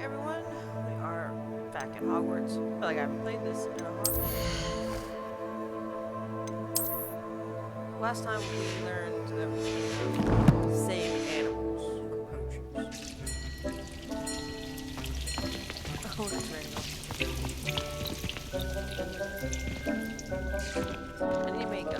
everyone. We are back in Hogwarts. I feel like I haven't played this in a while. Last time we learned that we can save animals or potions. Oh, it's raining. I need to make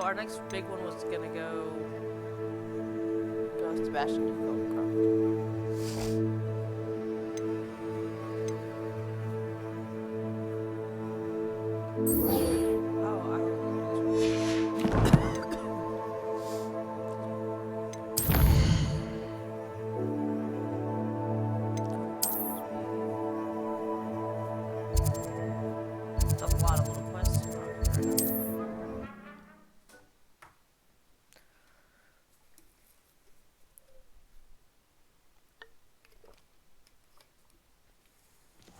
our next big one was gonna go Sebastian to That's a lot of little quests.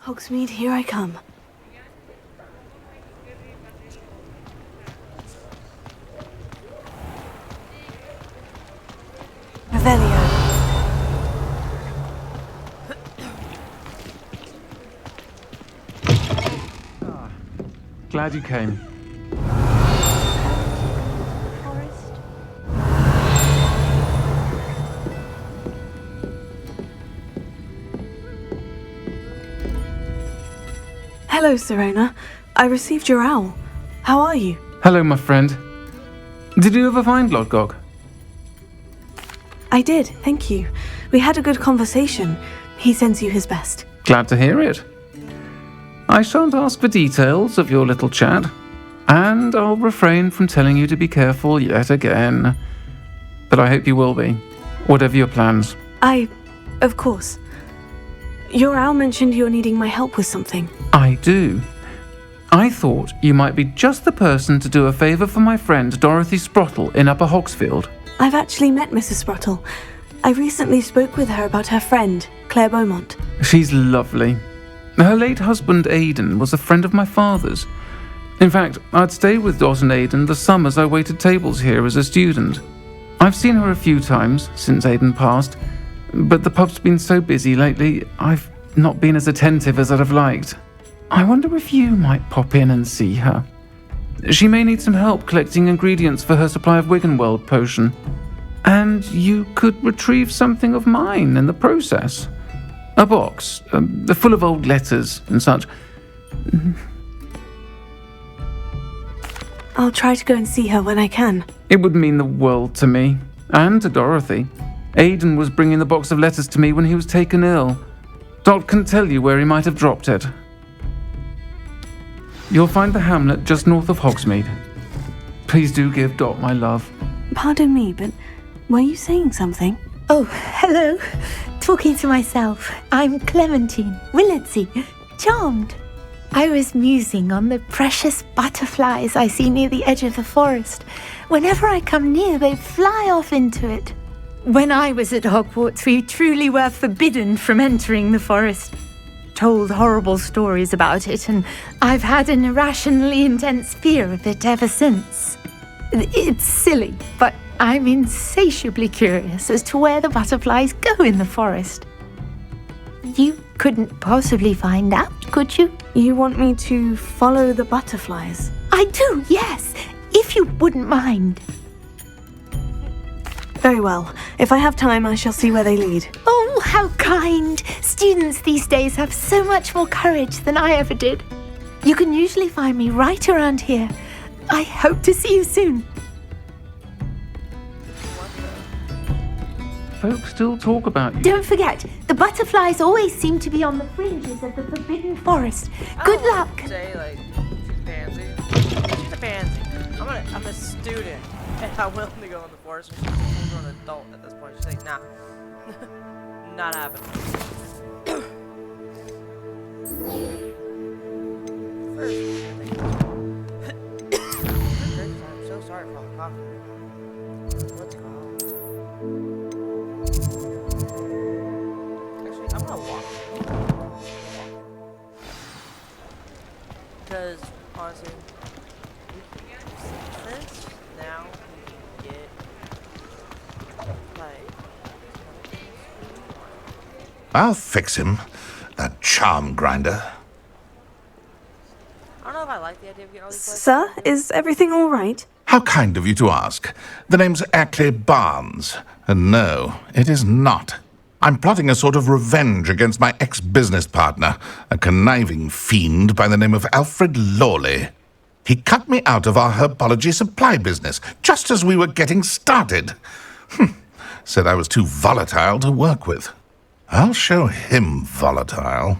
Hogsmeade, here I come. Revelio. Glad you came. Hello, Sirona. I received your owl. How are you? Hello, my friend. Did you ever find Lodgok? I did, thank you. We had a good conversation. He sends you his best. Glad to hear it. I shan't ask for details of your little chat, and I'll refrain from telling you to be careful yet again. But I hope you will be, whatever your plans. Of course. Your owl mentioned you're needing my help with something. I do. I thought you might be just the person to do a favour for my friend Dorothy Sprottle in Upper Hogsfield. I've actually met Mrs. Sprottle. I recently spoke with her about her friend, Claire Beaumont. She's lovely. Her late husband Aidan was a friend of my father's. In fact, I'd stayed with Dot and Aidan the summers I waited tables here as a student. I've seen her a few times since Aidan passed, but the pub's been so busy lately, I've not been as attentive as I'd have liked. I wonder if you might pop in and see her. She may need some help collecting ingredients for her supply of Wiggenweld potion. And you could retrieve something of mine in the process. A box, full of old letters and such. I'll try to go and see her when I can. It would mean the world to me, and to Dorothy. Aidan was bringing the box of letters to me when he was taken ill. Dot can tell you where he might have dropped it. You'll find the hamlet just north of Hogsmeade. Please do give Dot my love. Pardon me, but were you saying something? Oh, hello. Talking to myself. I'm Clementine Willardsey. Charmed. I was musing on the precious butterflies I see near the edge of the forest. Whenever I come near, they fly off into it. When I was at Hogwarts, we truly were forbidden from entering the forest. Told horrible stories about it, and I've had an irrationally intense fear of it ever since. It's silly, but I'm insatiably curious as to where the butterflies go in the forest. You couldn't possibly find out, could you? You want me to follow the butterflies? I do, yes, if you wouldn't mind. Very well. If I have time, I shall see where they lead. Oh, how kind! Students these days have so much more courage than I ever did. You can usually find me right around here. I hope to see you soon. Folks still talk about you. Don't forget, the butterflies always seem to be on the fringes of the Forbidden Forest. Good luck! Say, like, pansy. She's a pansy. I'm a student, and I'm willing to go in the forest. And she's an adult at this point. She's like, nah. Not happening. First, I'm so sorry for all the coffee. Let's go. Actually, I'm gonna walk. Because, honestly, since now we can get, like, I'll fix him, that charm grinder. I don't know if I like the idea of getting all these places. Sir, is everything all right? How kind of you to ask. The name's Ackley Barnes, and no, it is not. I'm plotting a sort of revenge against my ex-business partner, a conniving fiend by the name of Alfred Lawley. He cut me out of our herbology supply business, just as we were getting started. Said I was too volatile to work with. I'll show him volatile.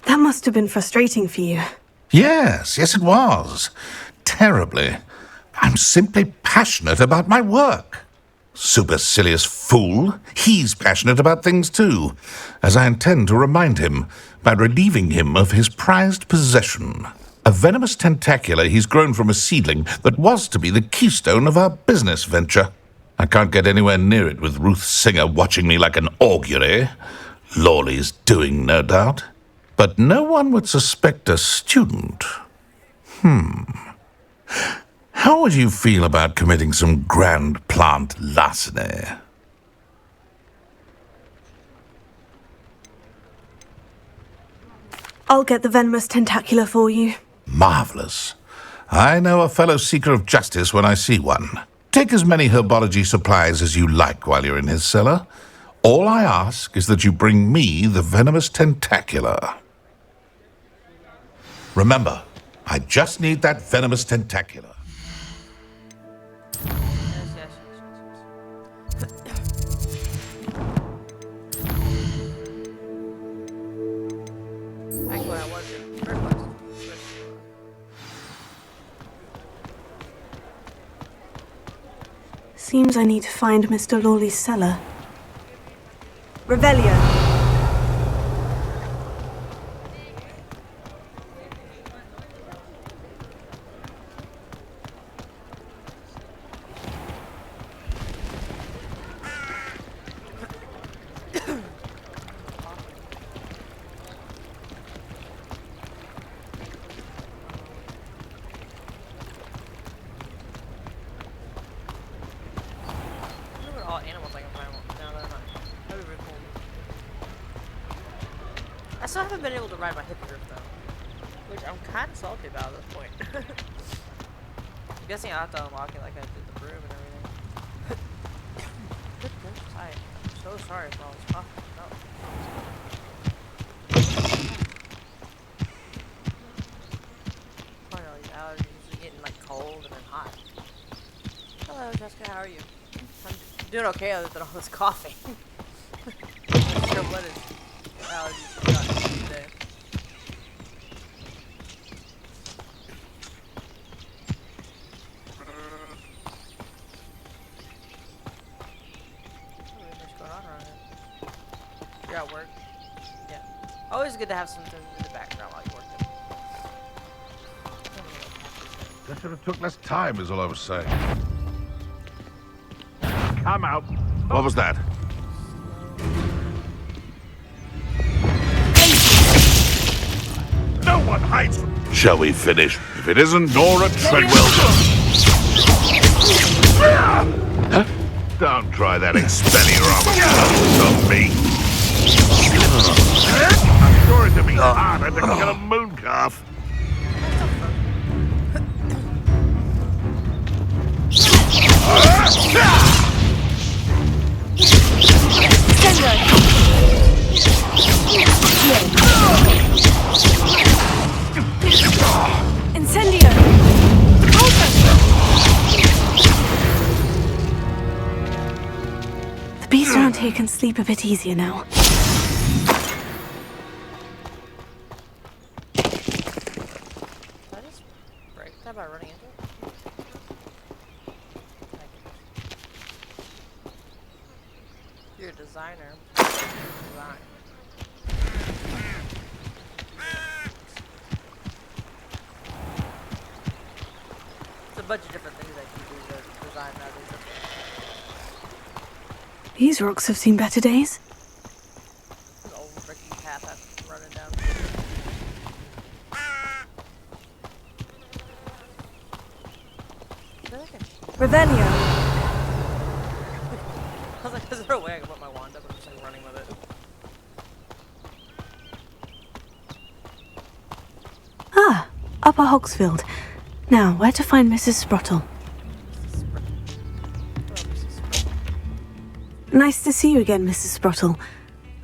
That must have been frustrating for you. Yes, it was. Terribly. I'm simply passionate about my work. Supercilious fool. He's passionate about things too, as I intend to remind him by relieving him of his prized possession. A venomous tentacula he's grown from a seedling that was to be the keystone of our business venture. I can't get anywhere near it with Ruth Singer watching me like an augury. Lawley's doing, no doubt. But no one would suspect a student. How would you feel about committing some grand plant larceny? I'll get the venomous tentacula for you. Marvelous. I know a fellow seeker of justice when I see one. Take as many herbology supplies as you like while you're in his cellar. All I ask is that you bring me the venomous tentacula. Remember, I just need that venomous tentacula. Yes. Actually, I was in first place. Seems I need to find Mr. Lawley's cellar. Revelio. All animals I can find now that I'm not. That'd be really cool. I still haven't been able to ride my hippogriff though, which I'm kind of salty about at this point. I'm guessing I have to unlock it like I did the broom and everything. Good gracious, I'm so sorry for all this coffee. No. Probably all these allergies are getting like cold and then hot. Hello, Jessica. How are you? I'm doing okay other than all this coughing. what is allergies got today? What's going on around here? You're at work? Yeah. Always good to have something in the background while you're working. That should have took less time, is all I was saying. Come out. What was that? No one hides from... Shall we finish? If it isn't Nora Treadwell... Don't try that Expelliarmus on me. I'm sure it'd be harder to kill a mooncalf. Incendio! The beast around here can sleep a bit easier now. Did I just break that by running into it? You're a designer. Design. It's a bunch of different things that you do to design that. These rocks have seen better days. An old rickety path I'm running down. Revelio. I was like, is there a way I can put my wand up? I'm just like running with it. Ah, Upper Hogsfield. Now, where to find Mrs. Sprottle? Nice to see you again, Mrs. Sprottle.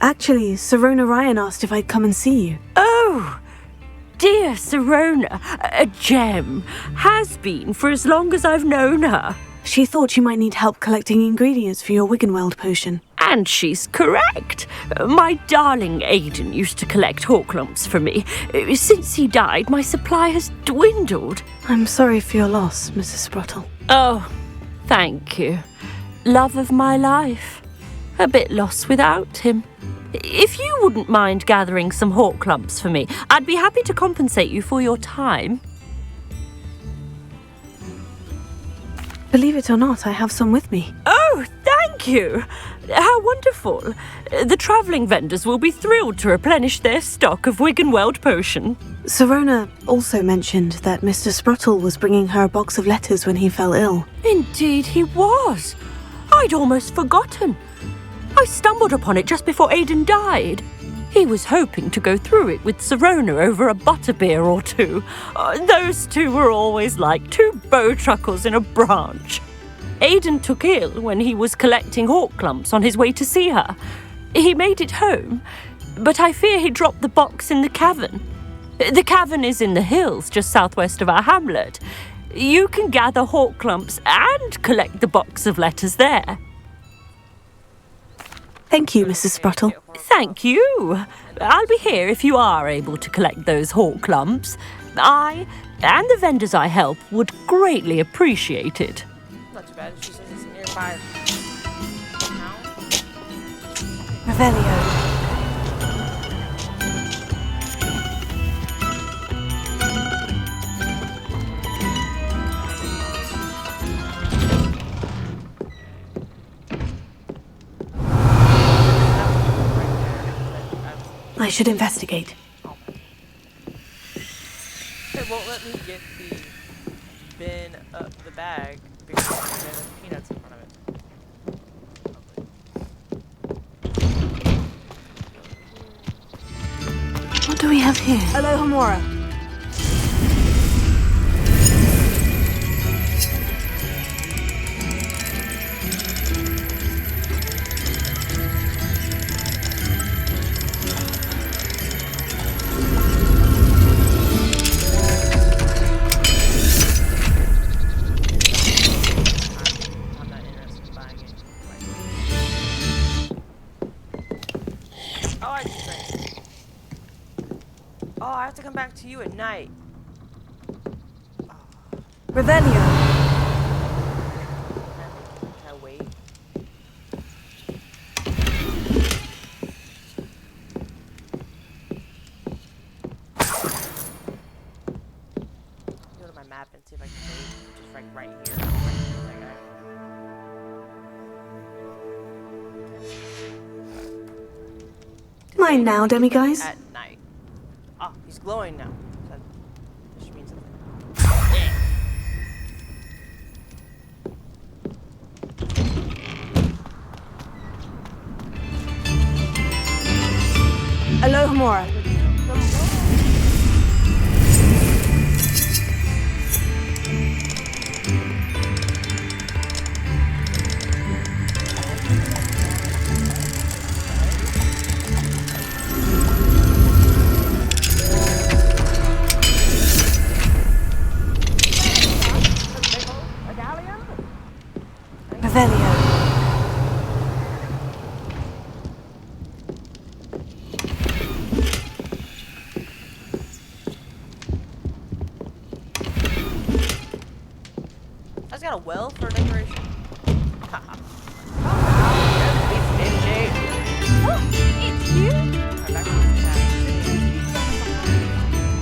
Actually, Sirona Ryan asked if I'd come and see you. Oh, dear Sirona, a gem. Has been for as long as I've known her. She thought you might need help collecting ingredients for your Wiggenweld potion. And she's correct. My darling Aidan used to collect hawk lumps for me. Since he died, my supply has dwindled. I'm sorry for your loss, Mrs. Sprottle. Oh, thank you. Love of my life. A bit lost without him. If you wouldn't mind gathering some hawk lumps for me, I'd be happy to compensate you for your time. Believe it or not, I have some with me. Oh, thank you. How wonderful. The travelling vendors will be thrilled to replenish their stock of Wiggenweld potion. Sirona also mentioned that Mr. Sprottle was bringing her a box of letters when he fell ill. Indeed he was. I'd almost forgotten. I stumbled upon it just before Aidan died. He was hoping to go through it with Sirona over a butterbeer or two. Those two were always like two bowtruckles in a branch. Aidan took ill when he was collecting hawk lumps on his way to see her. He made it home, but I fear he dropped the box in the cavern. The cavern is in the hills just southwest of our hamlet. You can gather hawk lumps and collect the box of letters there. Thank you, Mrs. Sprottle. Thank you. I'll be here if you are able to collect those hawk lumps. I and the vendors I help would greatly appreciate it. Not too bad. She says it's nearby. Revelio. I should investigate. It won't let me get the bin up the bag because there's peanuts in front of it. What do we have here? Aloha Mora. I'm not interested in buying it right Oh, I have to come back to you at night. Revelio. Can I wait? Go to my map and see if I can wait. Just like right here. That guy. Mine now, demiguise. At night. Oh, he's glowing now. That should mean something. Alohomora. Revelio. I just got a well for decoration. Haha. It's you? I'm back to the cat.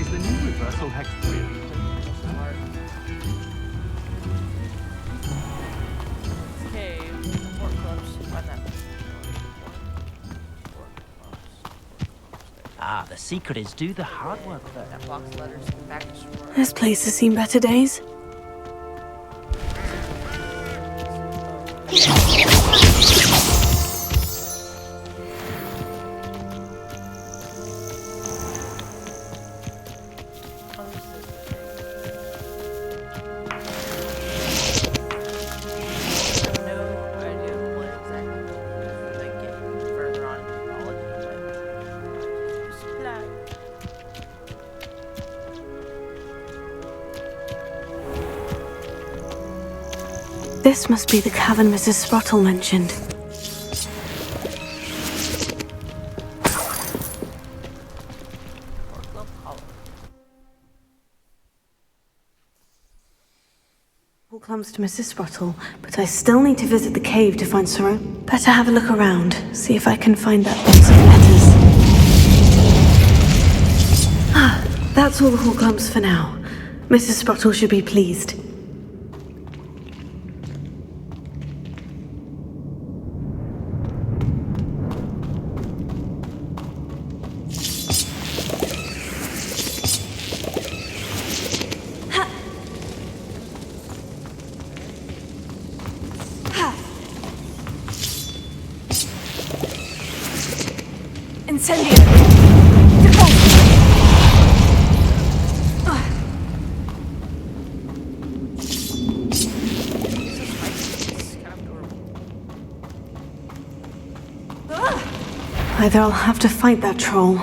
Is the new reversal hex really? Cave, port clubs, find that. Ah, the secret is do the hard work first. That box letters back to shore. This place has seen better days. This must be the cavern Mrs. Sprottle mentioned. All comes to Mrs. Sprottle, but I still need to visit the cave to find Sorrow. Better have a look around, see if I can find that box of letters. Ah, that's all the Horklumps for now. Mrs. Sprottle should be pleased. Incendio! Either I'll have to fight that troll,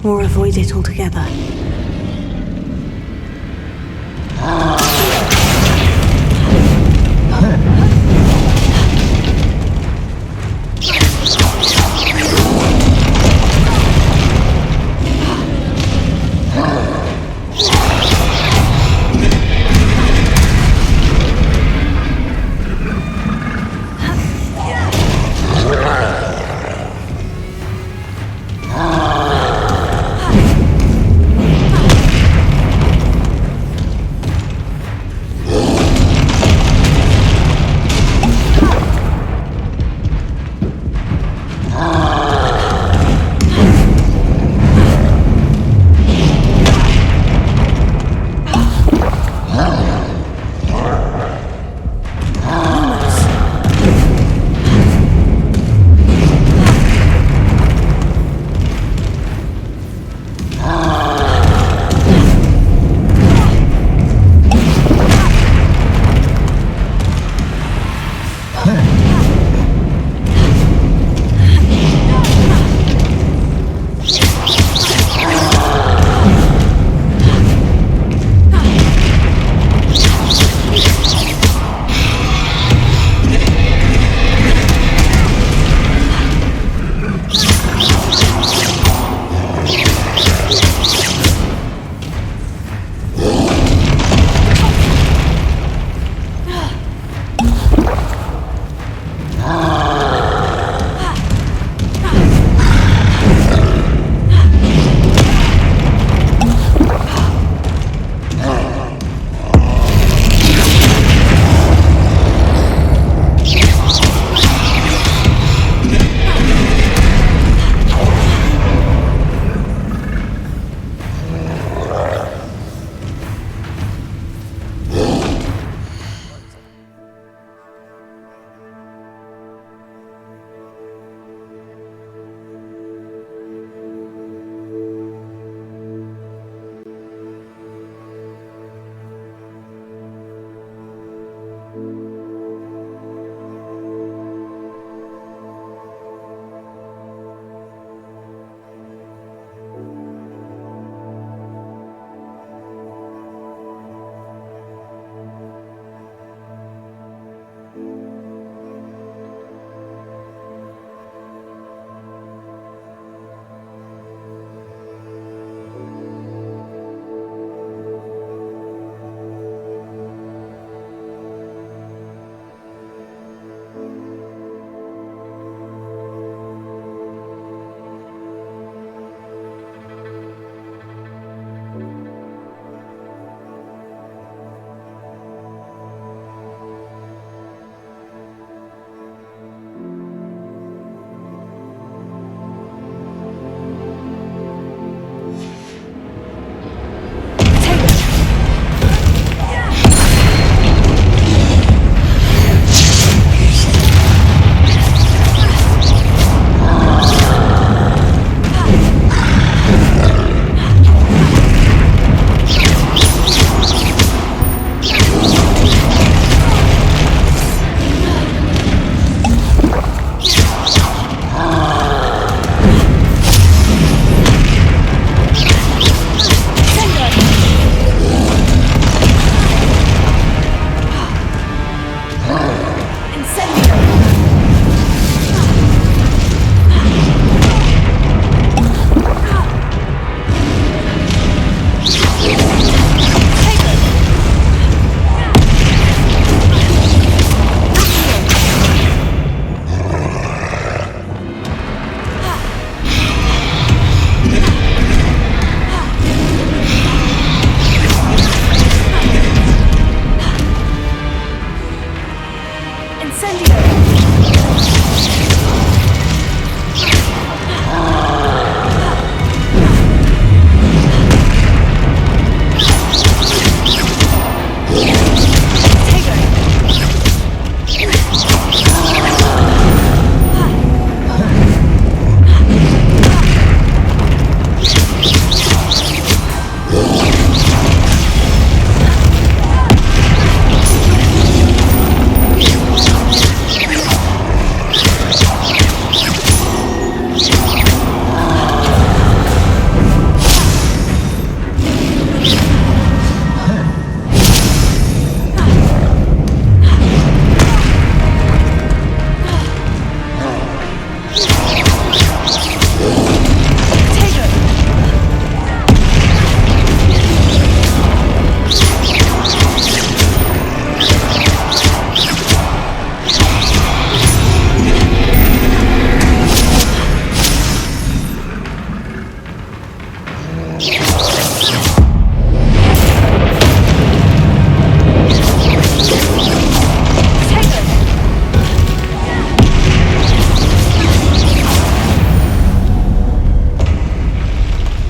or avoid it altogether.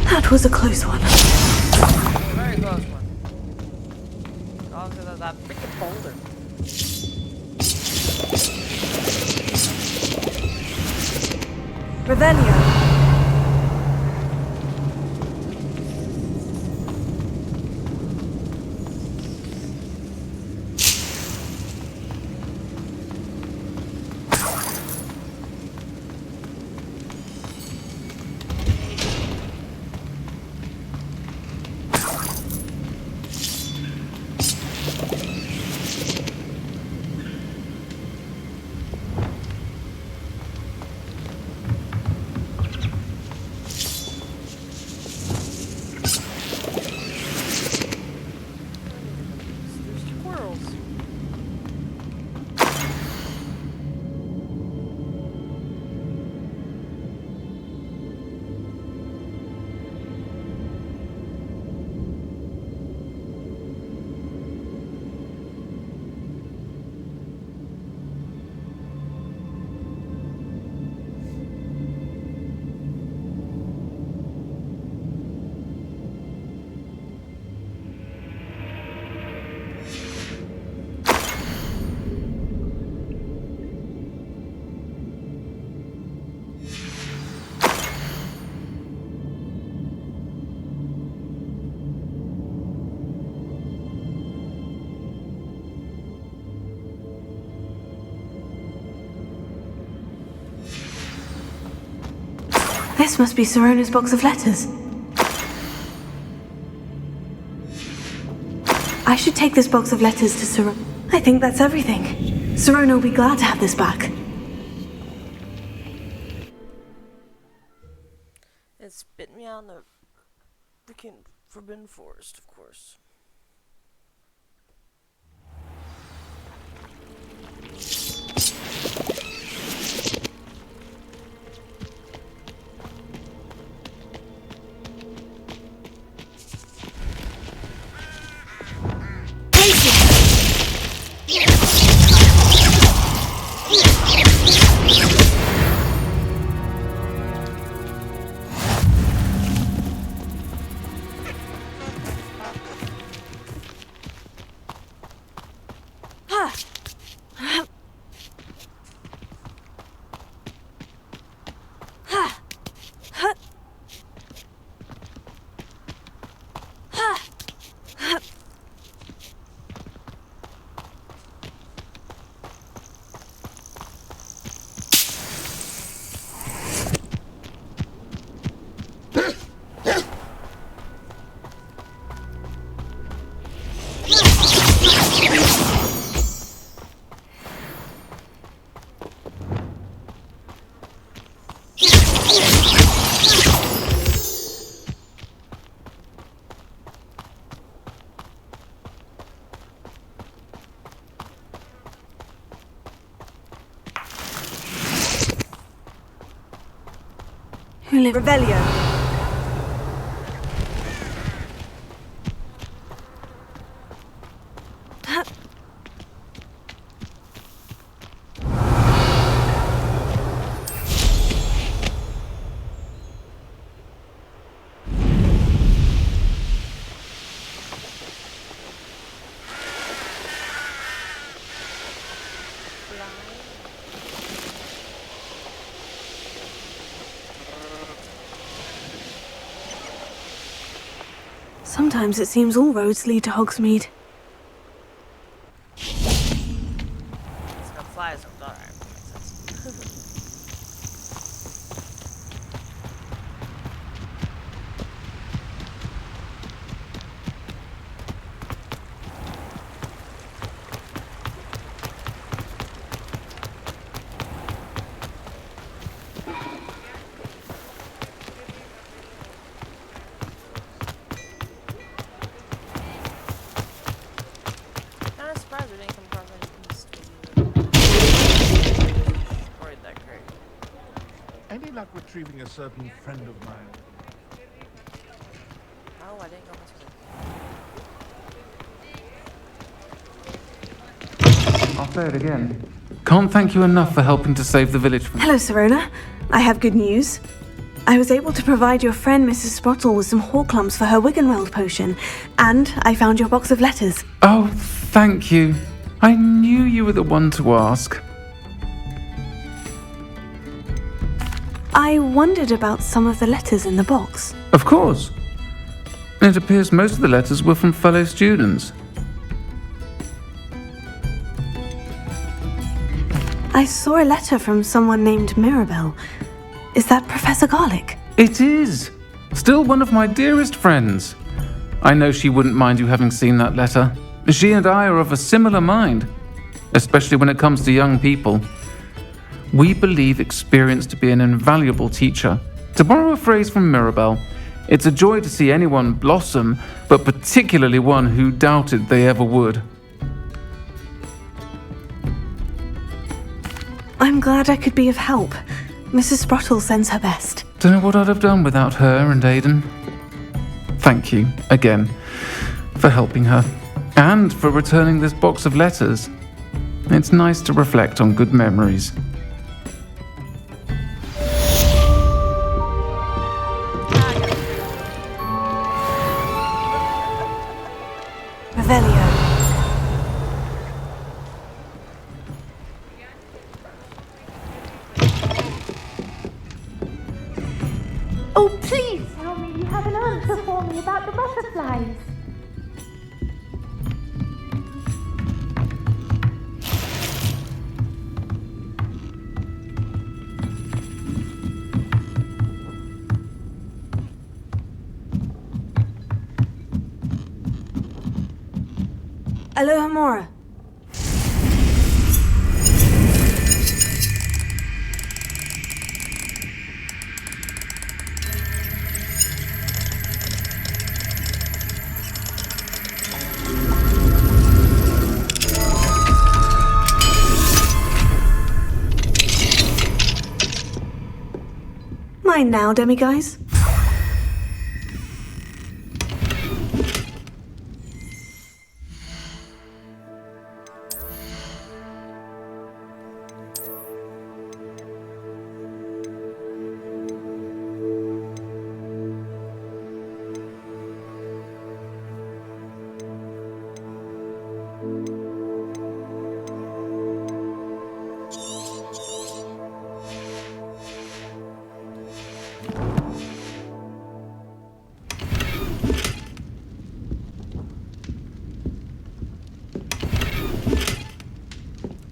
That was a close one. Very close one. All because of that freaking boulder. Revelio. There's squirrels. This must be Sirona's box of letters. I should take this box of letters to Sirona. I think that's everything. Sirona will be glad to have this back. It spit me out in the freaking forbidden forest, of course. Who live? Revelio. Sometimes it seems all roads lead to Hogsmeade. It's gonna fly as alright. Makes sense. Kinda surprised we didn't come across any east destroyed that crate. Any luck retrieving a certain friend of mine? No, I didn't go message. I'll say it again. Can't thank you enough for helping to save the village from... Hello, Sirona. I have good news. I was able to provide your friend Mrs. Sprottle with some Horklumps for her Wiggenweld potion, and I found your box of letters. Oh, thank you. I knew you were the one to ask. I wondered about some of the letters in the box. Of course. It appears most of the letters were from fellow students. I saw a letter from someone named Mirabelle. Is that Professor Garlick? It is. Still one of my dearest friends. I know she wouldn't mind you having seen that letter. She and I are of a similar mind, especially when it comes to young people. We believe experience to be an invaluable teacher. To borrow a phrase from Mirabelle, it's a joy to see anyone blossom, but particularly one who doubted they ever would. I'm glad I could be of help. Mrs. Sprottle sends her best. Don't know what I'd have done without her and Aidan. Thank you, again, for helping her, and for returning this box of letters. It's nice to reflect on good memories. Revelio. Oh, please tell me you have an answer for me about the butterflies. Aloha Mora. Mine now, demiguise.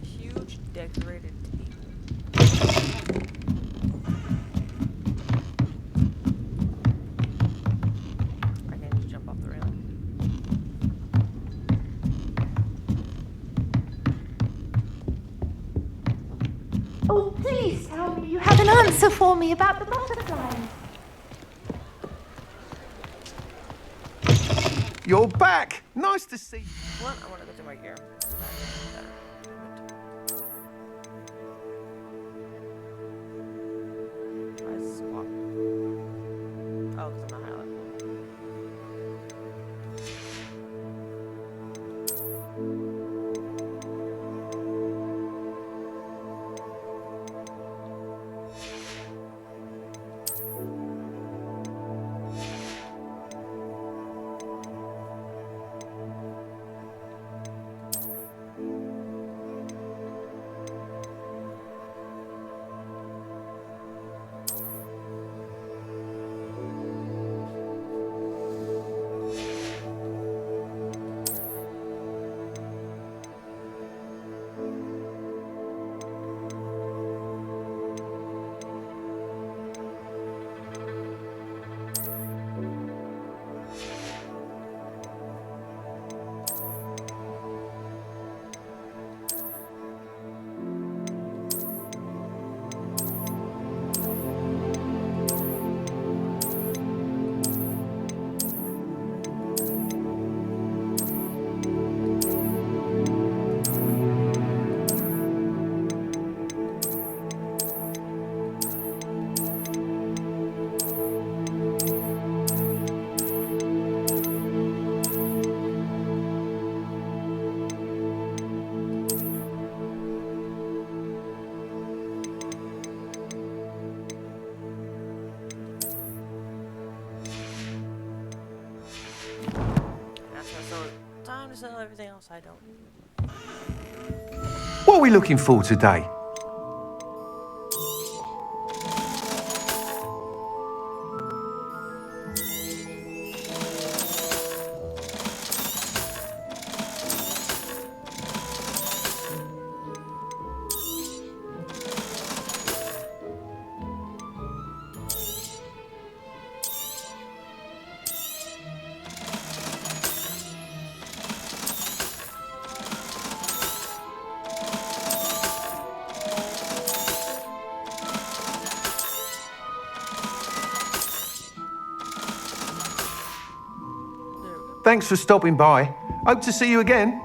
Huge decorated table. I can just jump off the railing. Oh, please tell me you have an answer for me about the butterflies. You're back! Nice to see you. What? I want to go through my gear. I swap. Oh, because I'm not highlighted. I don't. What are we looking for today? Thanks for stopping by. Hope to see you again.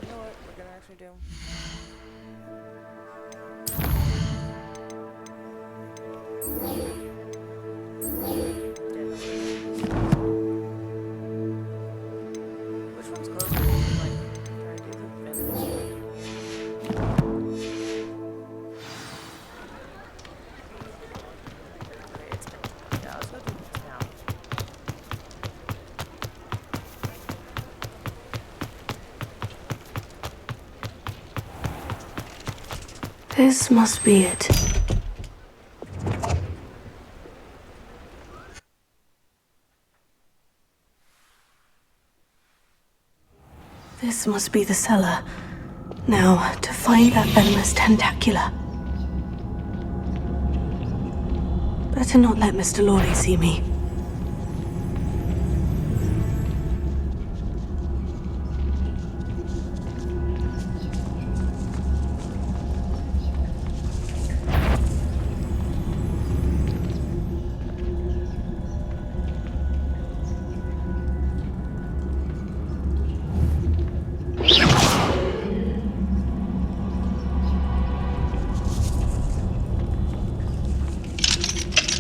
You know what we're gonna actually do? Which one's closer? Like, try to do the finish. Okay, it's yeah, let's go do the town. This must be it. This must be the cellar. Now, to find that venomous tentacula. Better not let Mr. Lawley see me.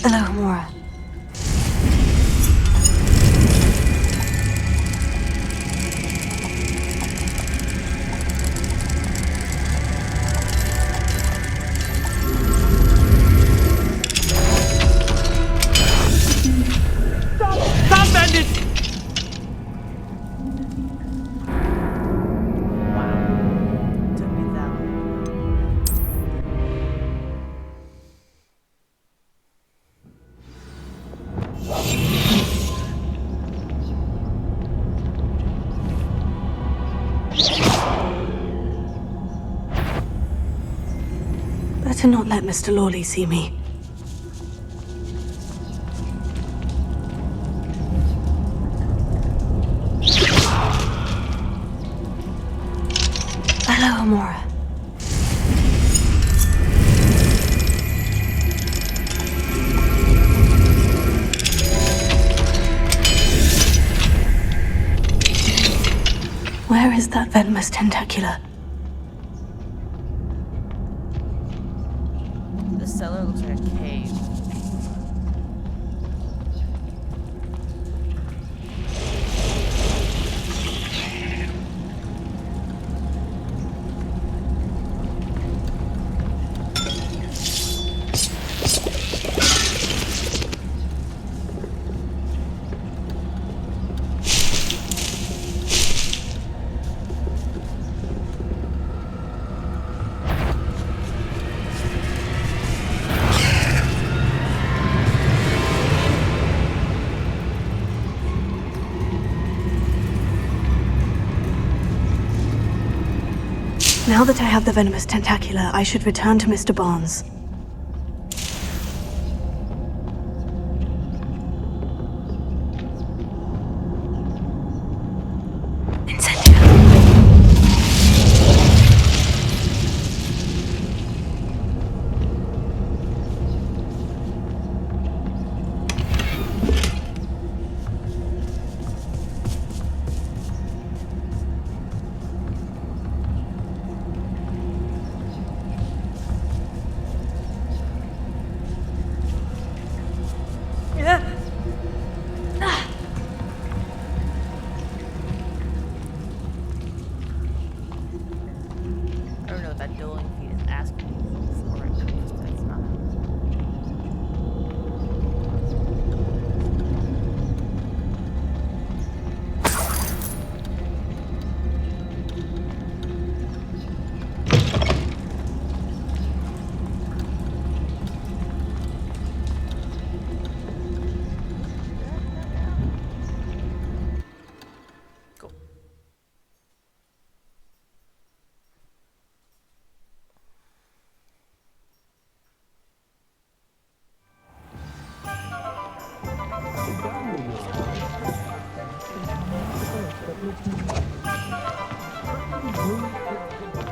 Hello, Mora. Stop, bandits! Took me that long. Better not let Mr. Lawley see me. Hello, Amora. Where is that venomous tentacula? The cellar looks like a cave. Now that I have the venomous tentacula, I should return to Mr. Barnes.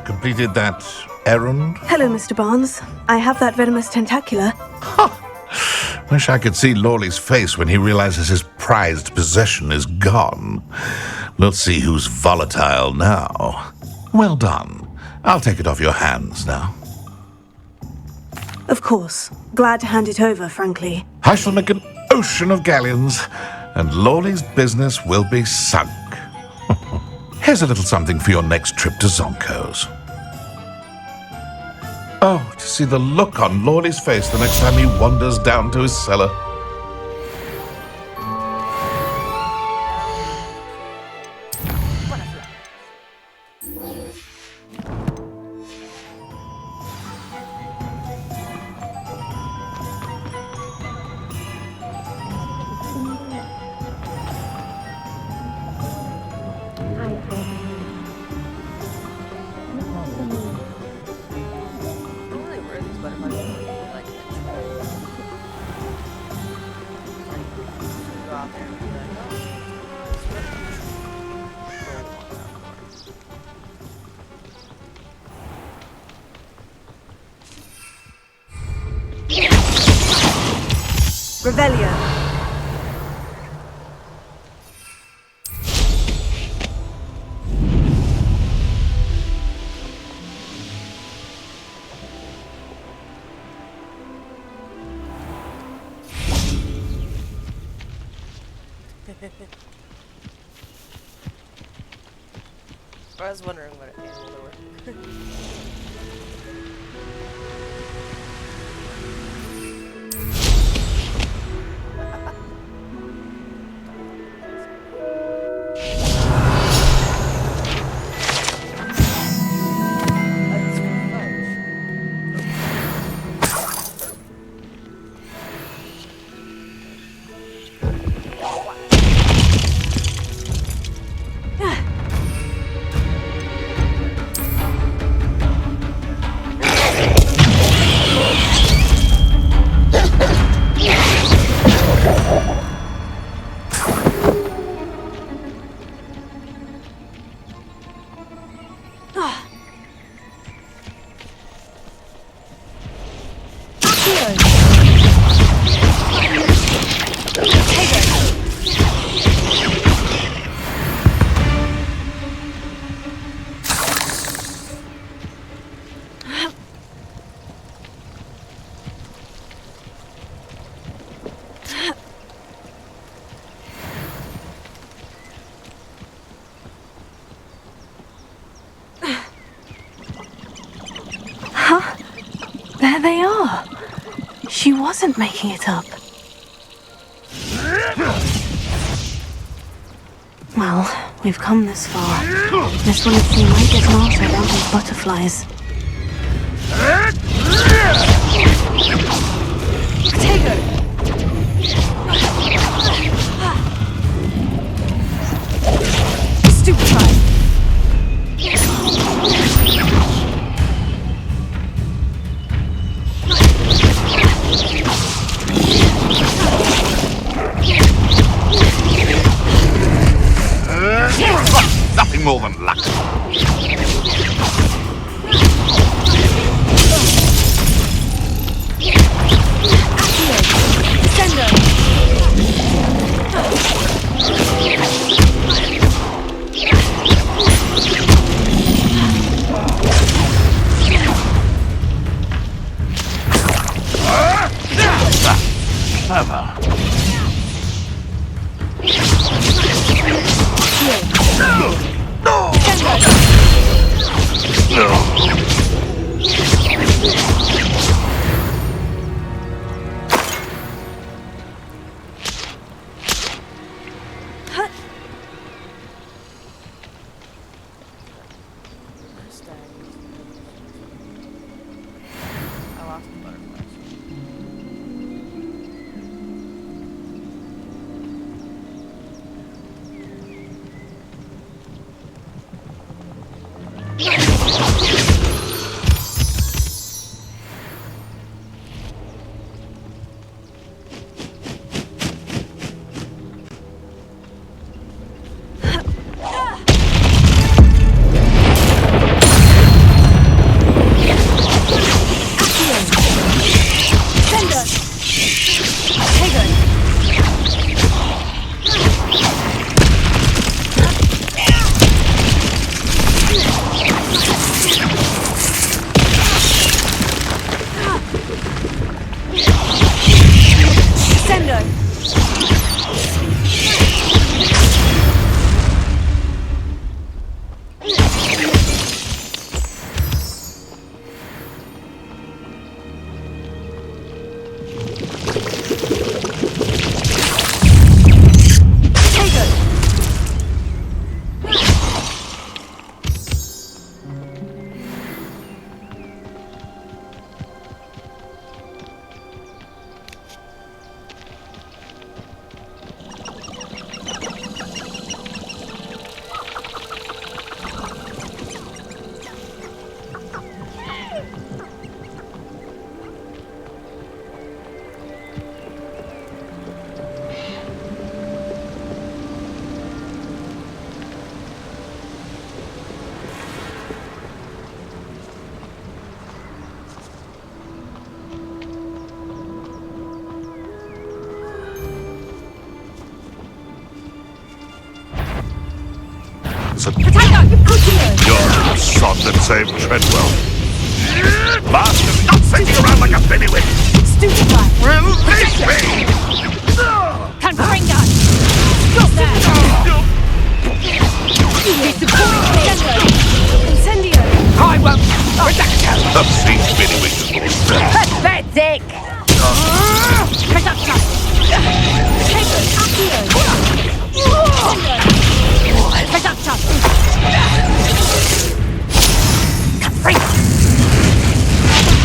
Completed that errand? Hello, Mr. Barnes. I have that venomous tentacula. Wish I could see Lawley's face when he realizes his prized possession is gone. We'll see who's volatile now. Well done. I'll take it off your hands now. Of course. Glad to hand it over, frankly. I shall make an ocean of galleons, and Lawley's business will be sunk. Here's a little something for your next trip to Zonko's. Oh, to see the look on Lawley's face the next time he wanders down to his cellar. Normally wear these butterflies like control. Like, go out there and be like, oh, it's really Revelio. I was wondering what animal they were. There they are. She wasn't making it up. Well, we've come this far. This one seems might get mastered out of butterflies. Nothing more than luck. Watson. You're the sod that saved Treadwell. Master, stop sitting around like a bailiwick! Stupefy! Release me! Confringo! Stop there! Incendio! I won't protect you! Obscene bailiwick is more strength. Pathetic! Reduction! Reduction! Confringo!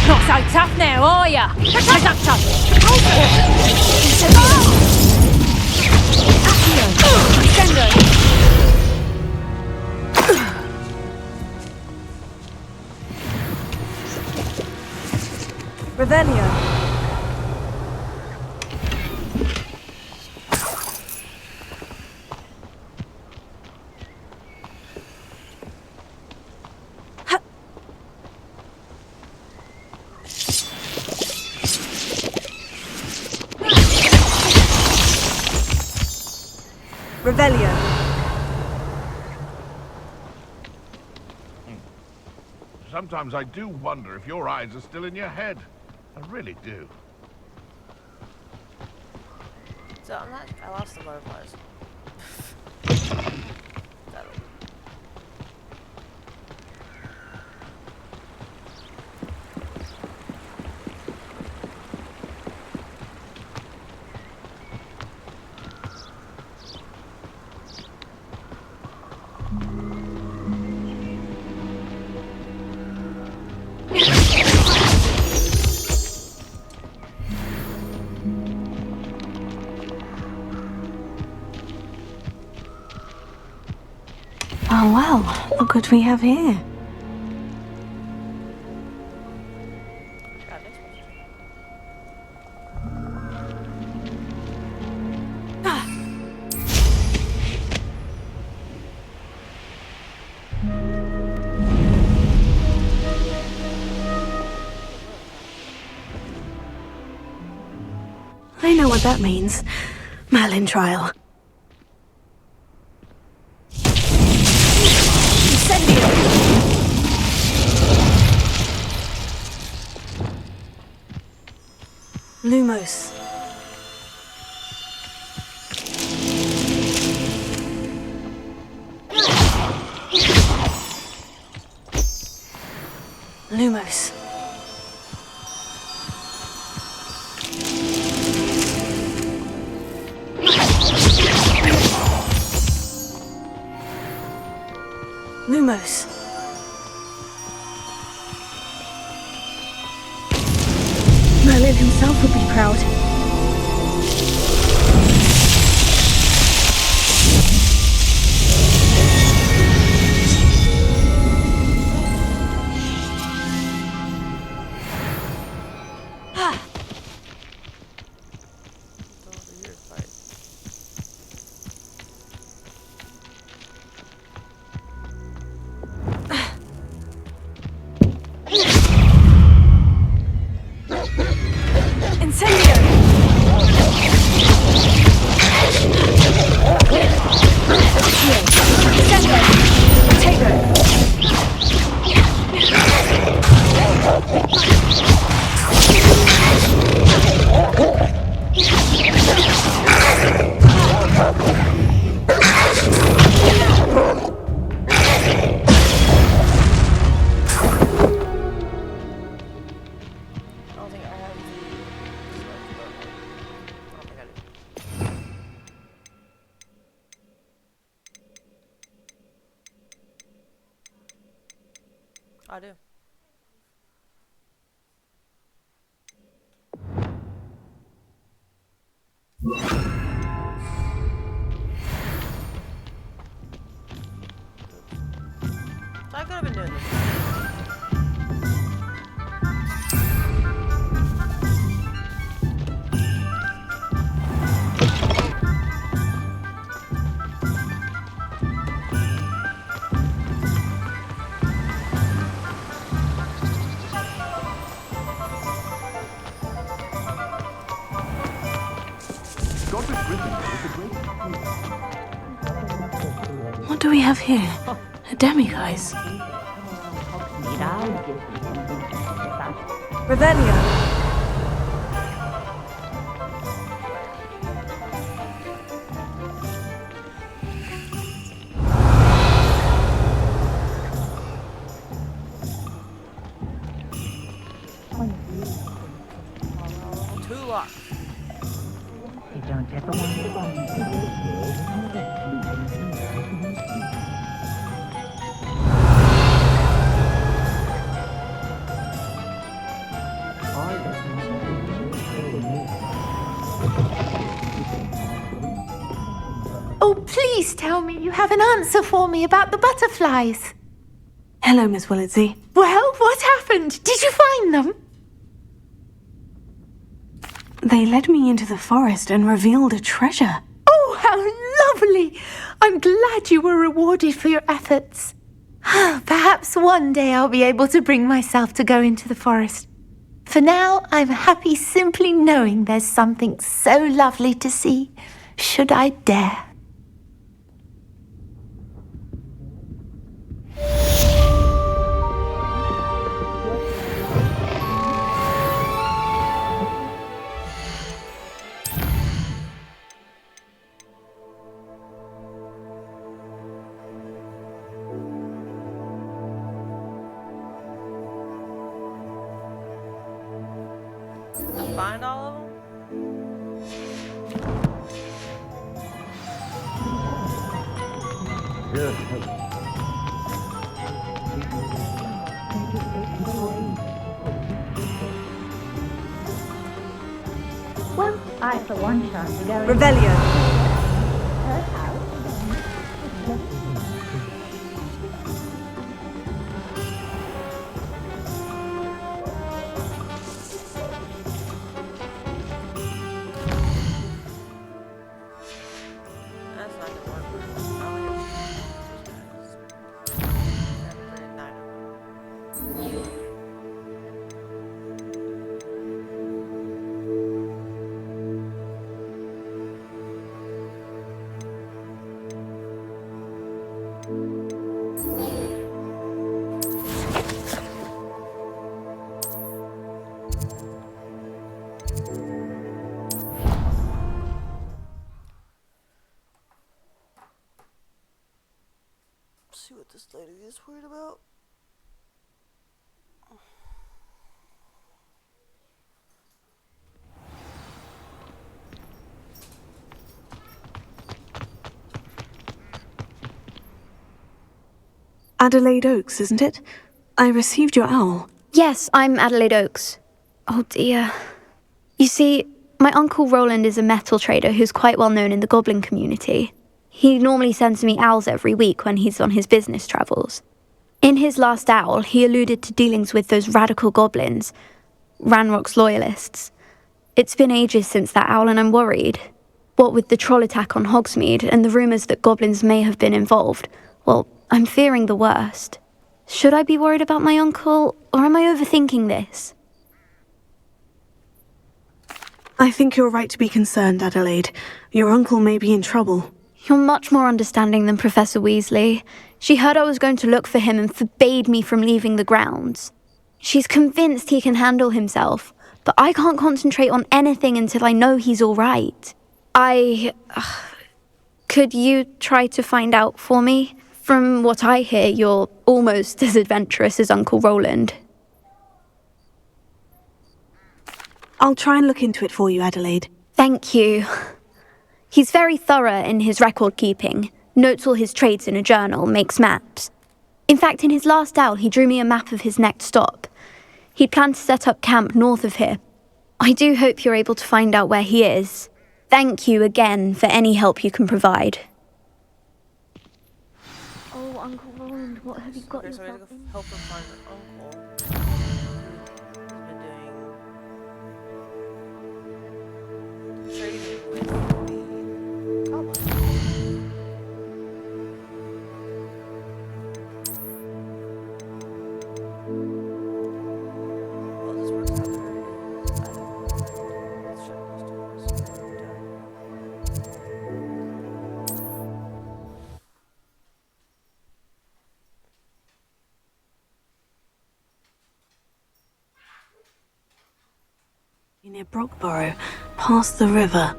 Not so tough now, are ya? Reduction! Revelio. Revelio. Sometimes I do wonder if your eyes are still in your head. I really do. So I lost the butterflies. Oh well, look what we have here. God, next one. I know what that means. Merlin trial. Lumos. Lumos. Lumos. Merlin himself would be proud. I do. So I could have been doing this. Godric Griffin is a great What do we have here? A demiguise. Revelio. Two locks. You don't ever want to run. Oh, please tell me you have an answer for me about the butterflies. Hello, Miss Willitsey. Well, what happened? Did you find them? They led me into the forest and revealed a treasure. Oh, how lovely! I'm glad you were rewarded for your efforts. Perhaps one day I'll be able to bring myself to go into the forest. For now, I'm happy simply knowing there's something so lovely to see, should I dare. Find all of them? Well, I for one chance to go in Revelio. her house. That's not gonna work. I only have two guys. Gotta put in 9 of them. See what this lady is worried about. Adelaide Oaks, isn't it? I received your owl. Yes, I'm Adelaide Oaks. Oh dear. You see, my uncle Roland is a metal trader who's quite well known in the goblin community. He normally sends me owls every week when he's on his business travels. In his last owl, he alluded to dealings with those radical goblins, Ranrock's loyalists. It's been ages since that owl and I'm worried. What with the troll attack on Hogsmeade and the rumours that goblins may have been involved, well, I'm fearing the worst. Should I be worried about my uncle, or am I overthinking this? I think you're right to be concerned, Adelaide. Your uncle may be in trouble. You're much more understanding than Professor Weasley. She heard I was going to look for him and forbade me from leaving the grounds. She's convinced he can handle himself, but I can't concentrate on anything until I know he's all right. Could you try to find out for me? From what I hear, you're almost as adventurous as Uncle Roland. I'll try and look into it for you, Adelaide. Thank you. He's very thorough in his record keeping, notes all his trades in a journal, makes maps. In fact, in his last owl, he drew me a map of his next stop. He planned to set up camp north of here. I do hope you're able to find out where he is. Thank you again for any help you can provide. Oh, Uncle Roland, what have you got Okay, so I yourself gotta in? help him find her uncle. He's been doing trading with the goblin. Well, this works out there. Let's shut those doors. Done. Near Brockborough, past the river.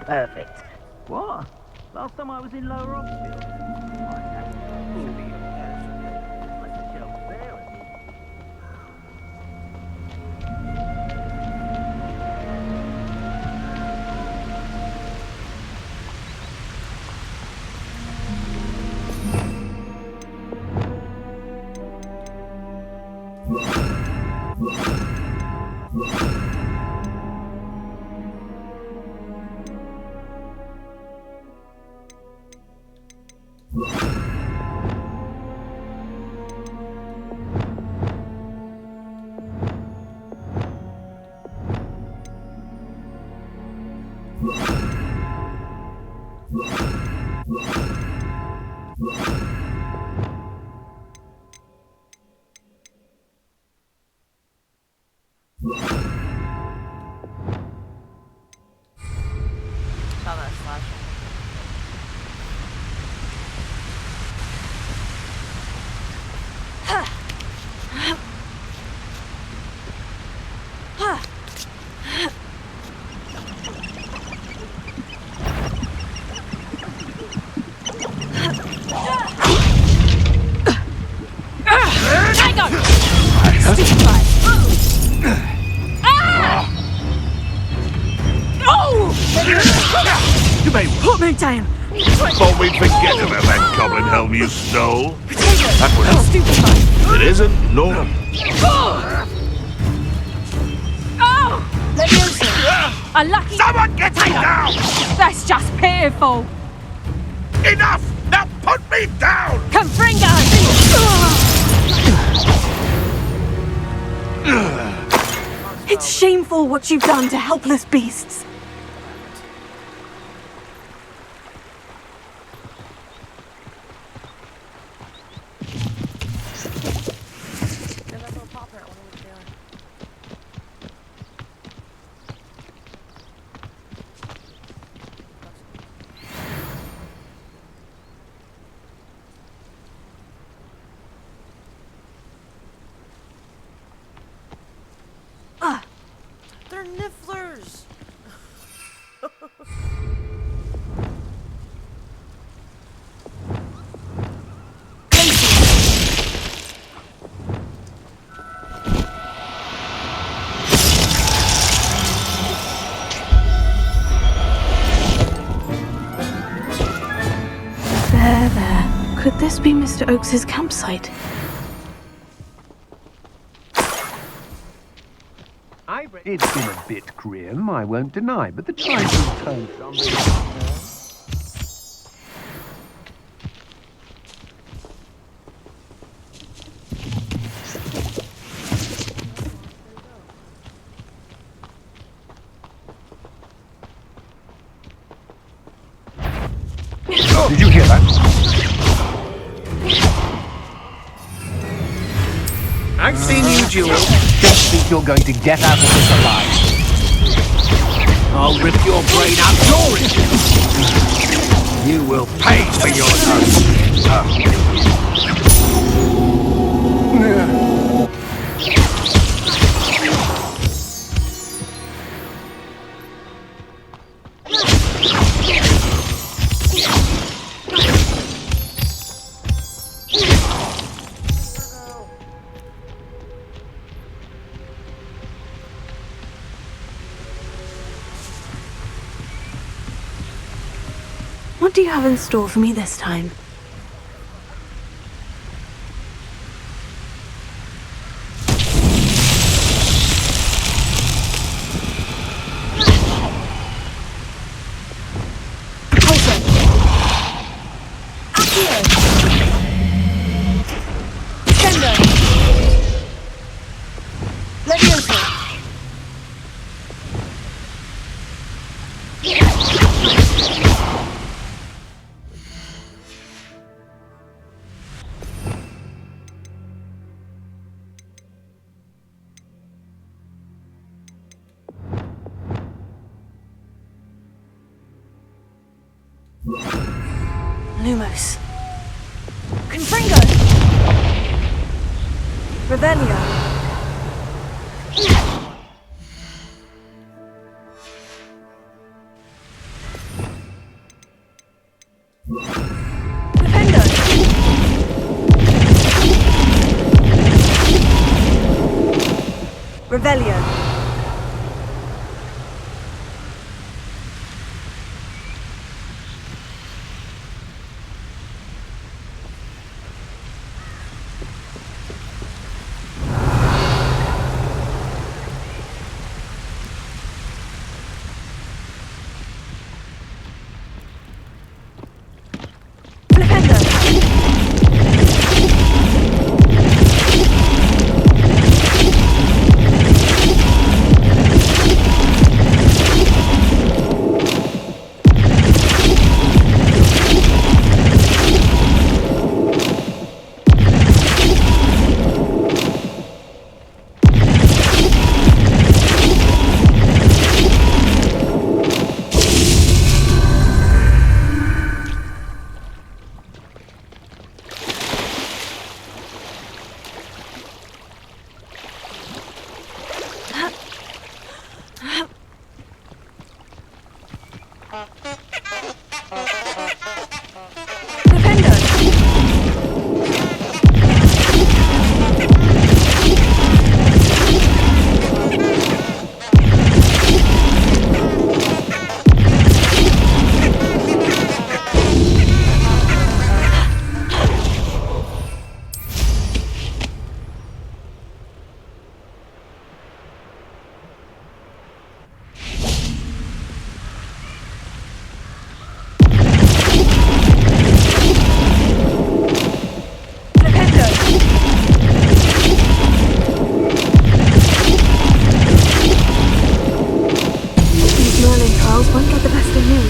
Perfect. What? Last time I was in Lower Oxfield. Saw that flash. Hang on! Stupid guy. You may Put me down! thought we'd forget about that goblin helm you stole. That was Stupid guy. It isn't, no. Leviosa! A lucky... Someone get him down! That's just pitiful. Enough! Now put me down! Confringo! It's shameful what you've done to helpless beasts. There's that little popper. I wonder what they are. They're nifflers! There. Could this be Mr. Oakes's campsite? It's been a bit grim, I won't deny, but the tide will turn something. Did you hear that? I've seen you, Jewel. Don't think you're going to get out of this alive. I'll rip your brain out your it. You will pay for your What do you have in store for me this time? Lumos. Confringo! Revelio! Defendo! Revelio! Won't get the best of me.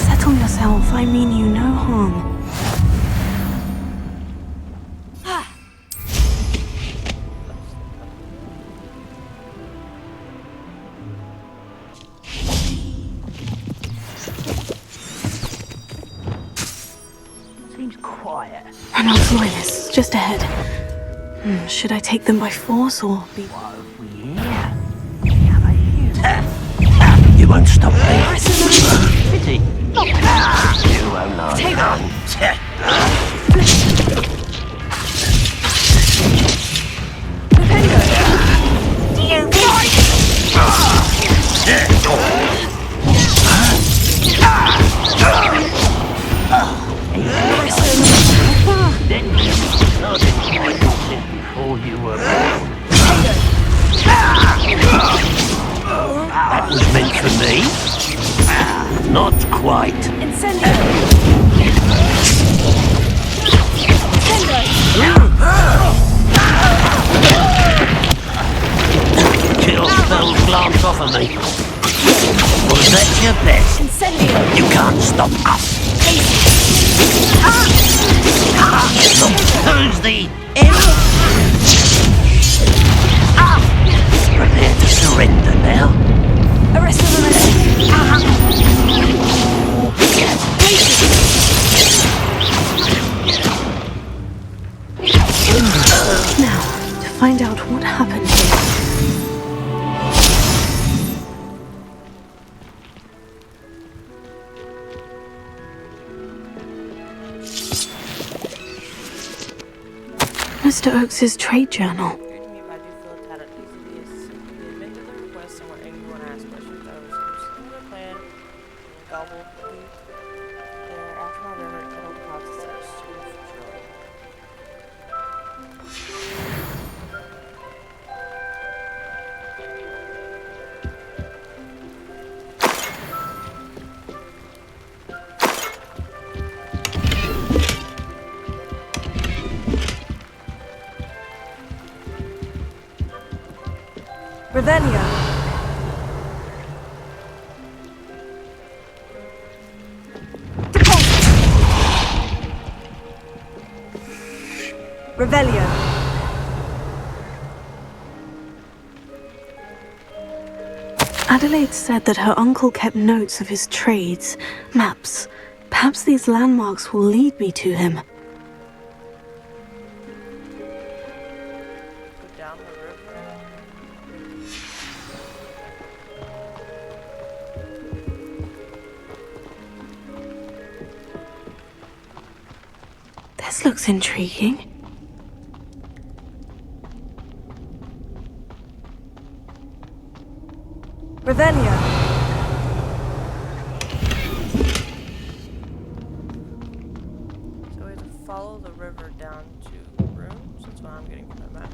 Settle yourself, I mean you no harm. Seems quiet. Reynolds Loyalists, just ahead. Should I take them by force or be... You won't stop me. Pity. You won't know. Take on. Before you were born. That was meant for me? Not quite. Incendio! Kill spells glance off of me. Was that your best? Incendio! You can't stop us. Who's the imp? Prepare to surrender now. Arrest of Now, to find out what happened here. Mr. Oakes's trade journal. Revelio. Revelio. Adelaide said that her uncle kept notes of his trades, maps. Perhaps these landmarks will lead me to him. Go down the river. This looks intriguing. Revelio. So we have to follow the river down to rooms. That's what I'm getting from the map.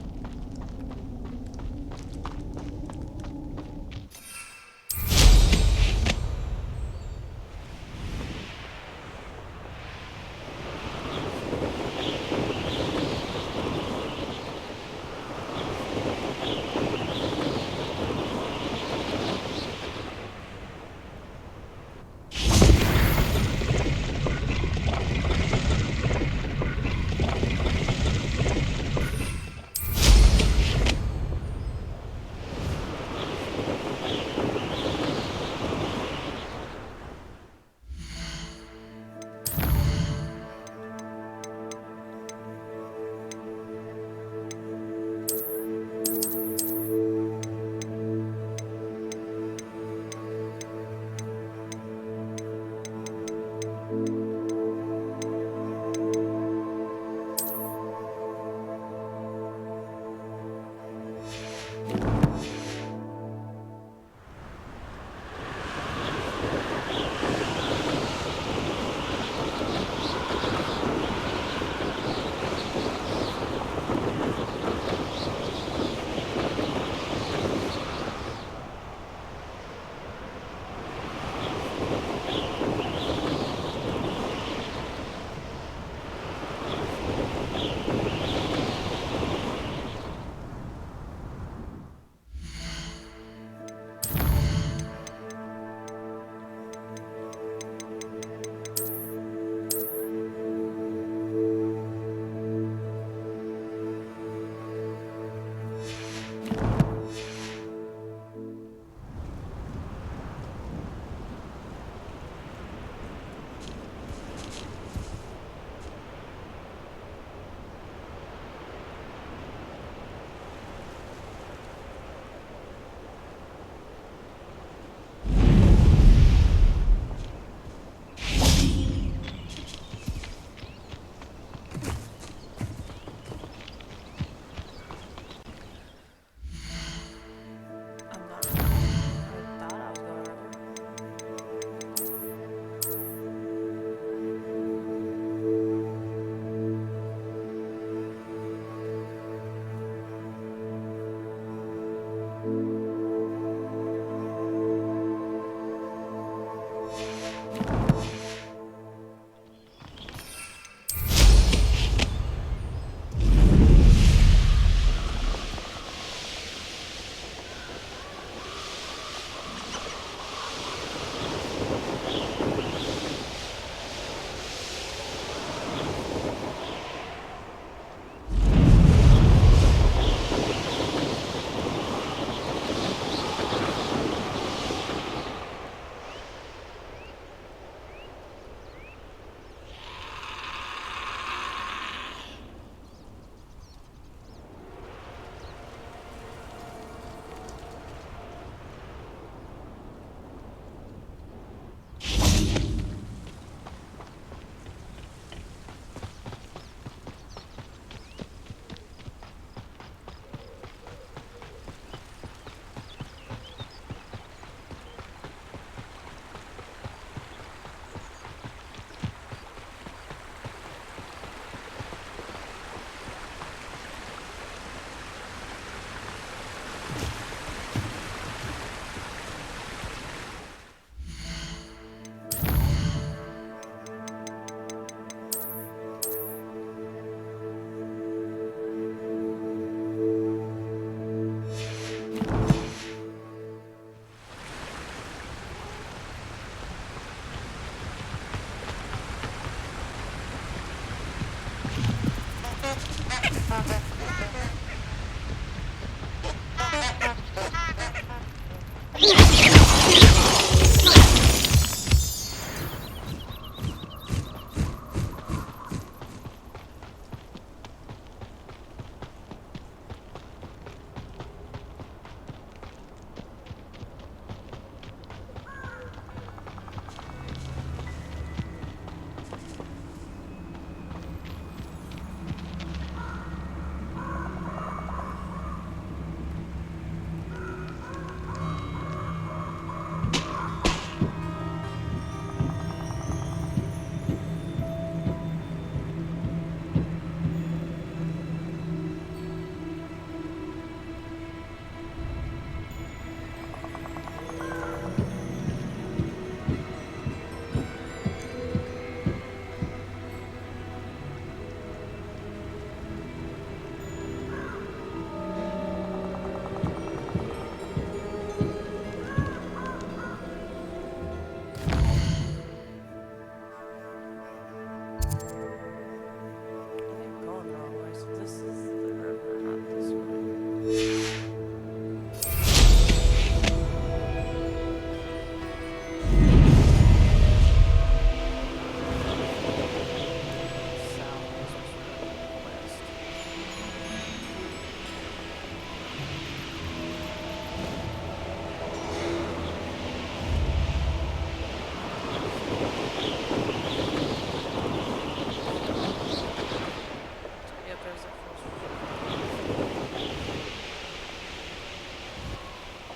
Yep, there's the first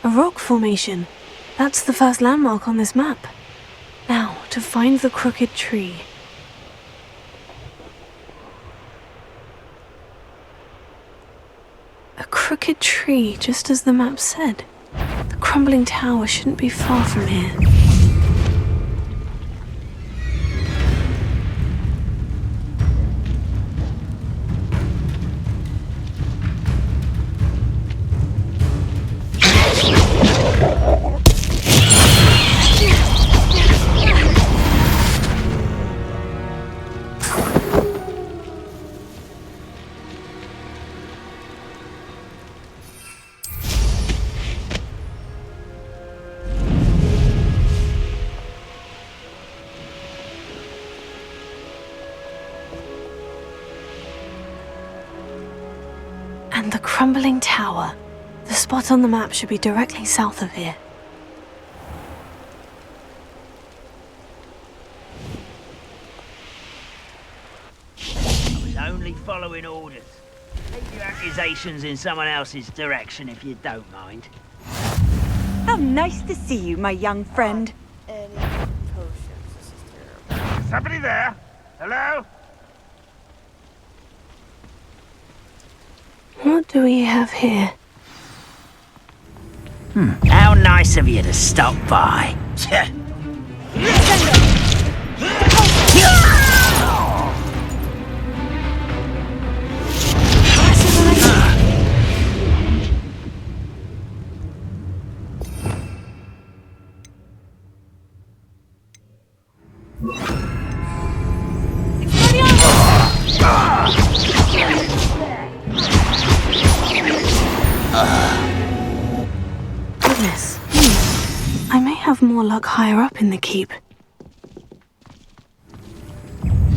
A rock formation. That's the first landmark on this map. Now, to find the crooked tree. A crooked tree, just as the map said. The crumbling tower shouldn't be far from here. And the crumbling tower. The spot on the map should be directly south of here. I was only following orders. Take your accusations in someone else's direction if you don't mind. How nice to see you, my young friend. any potions. This is terrible. Somebody there? Hello? What do we have here? How nice of you to stop by. Goodness. I may have more luck higher up in the keep.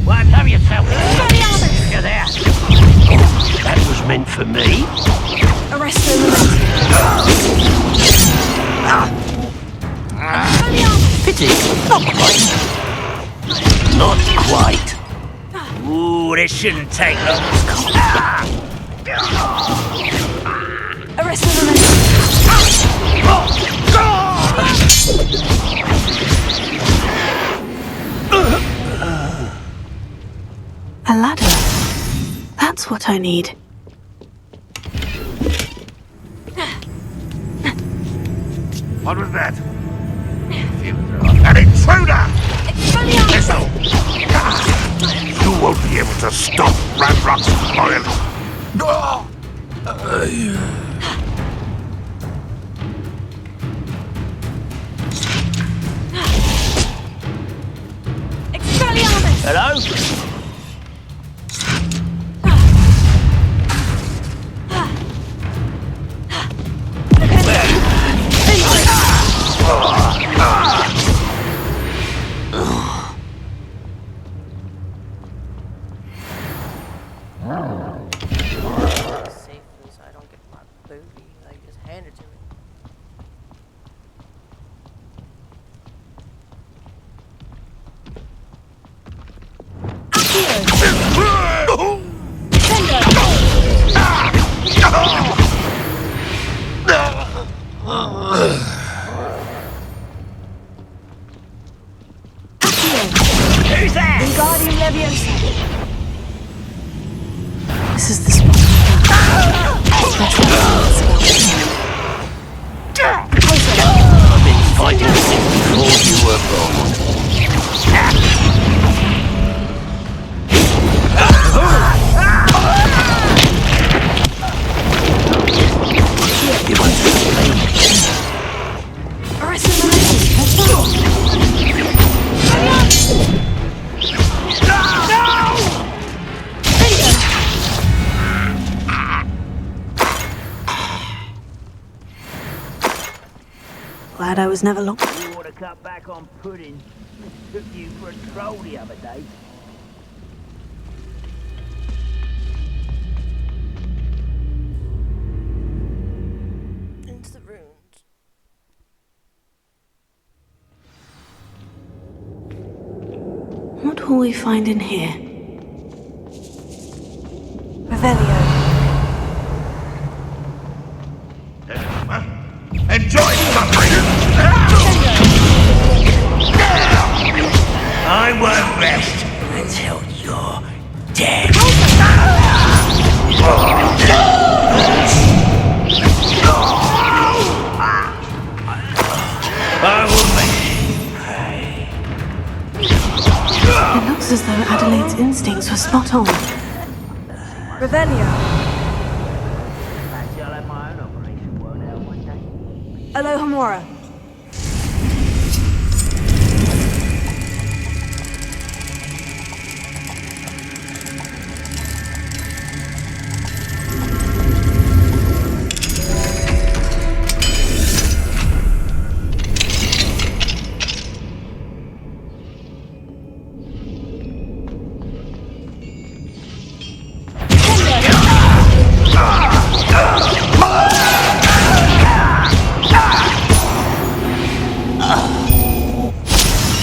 Why, have yourself. You're there. That was meant for me. Pity. Not quite. Ooh, this shouldn't take long. A ladder. That's what I need. What was that? An intruder! Thistle! You won't be able to stop Ramrock's loyal. Hello? Safely, so I don't get my booty. Like, just hand it to me. Who's there? This is the spot. I've been fighting since before you were born. You want to play? Glad I was never locked. You ought to cut back on pudding. Took you for a troll the other day. Into the ruins. What will we find in here? Revelio. Enjoy suffering! I won't rest until you're dead. I will make you pay. It looks as though Adelaide's instincts were spot on. Revelio. Fancy I'll have my own operation worked out one day. Alohomora.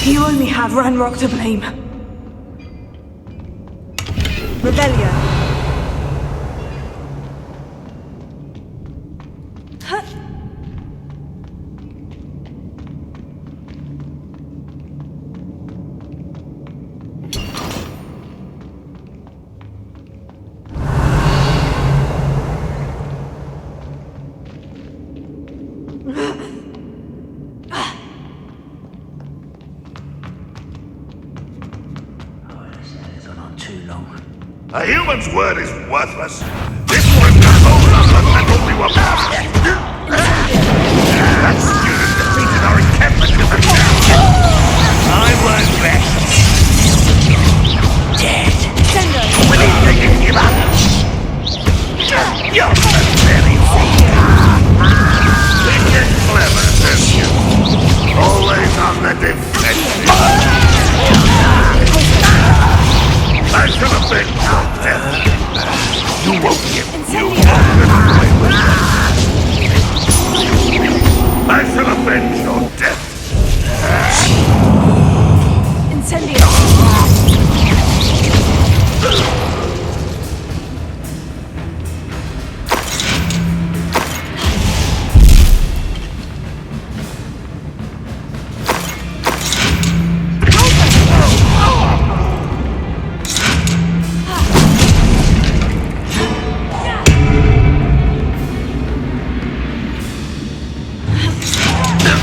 You only have Ranrock to blame. Revelio. A human's word is worthless. This one got hold of the metal we were past. That student defeated our encampment with the chance. I won't rest. Dead. Will he take it give up? You're very wicked clever, aren't you? Always on the defensive. I shall avenge your death. You won't get you won't get away with that. I shall avenge your death.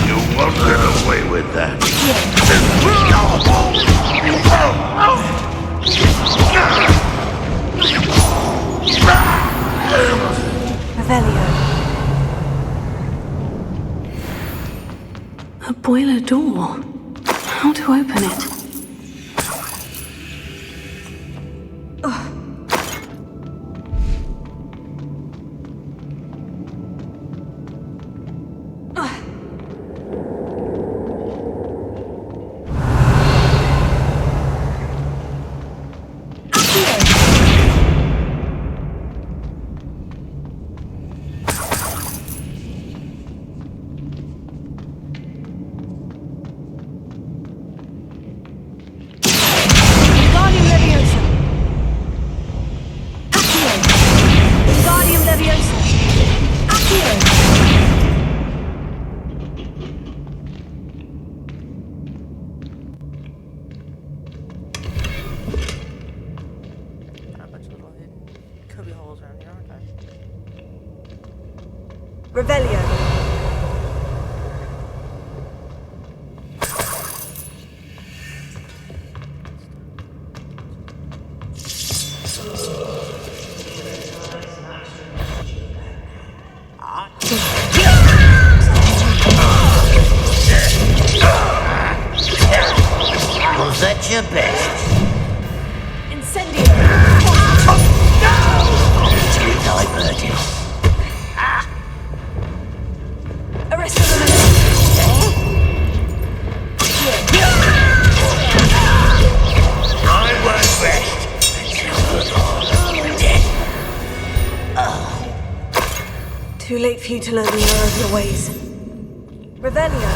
You won't get away with that. Revelio. A boiler door. How to open it? Revelio. Was that your best? Incendio. Too diverted. Arresto the I won't rest until you're dead. Too late for you to learn the error of your ways. Revelio.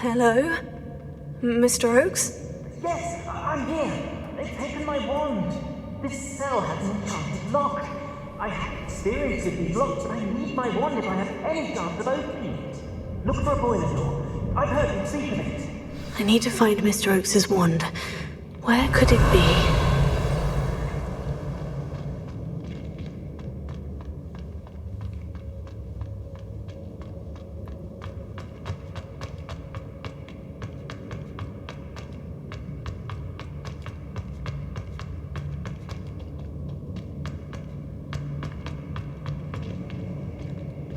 Hello? Mr. Oakes? Yes, I'm here. They've taken my wand. This cell has an enchanted lock. I have experience with these locks, but I need my wand if I have any chance of opening it. Look for a boiler door. I've heard you speak of it. I need to find Mr. Oakes' wand. Where could it be?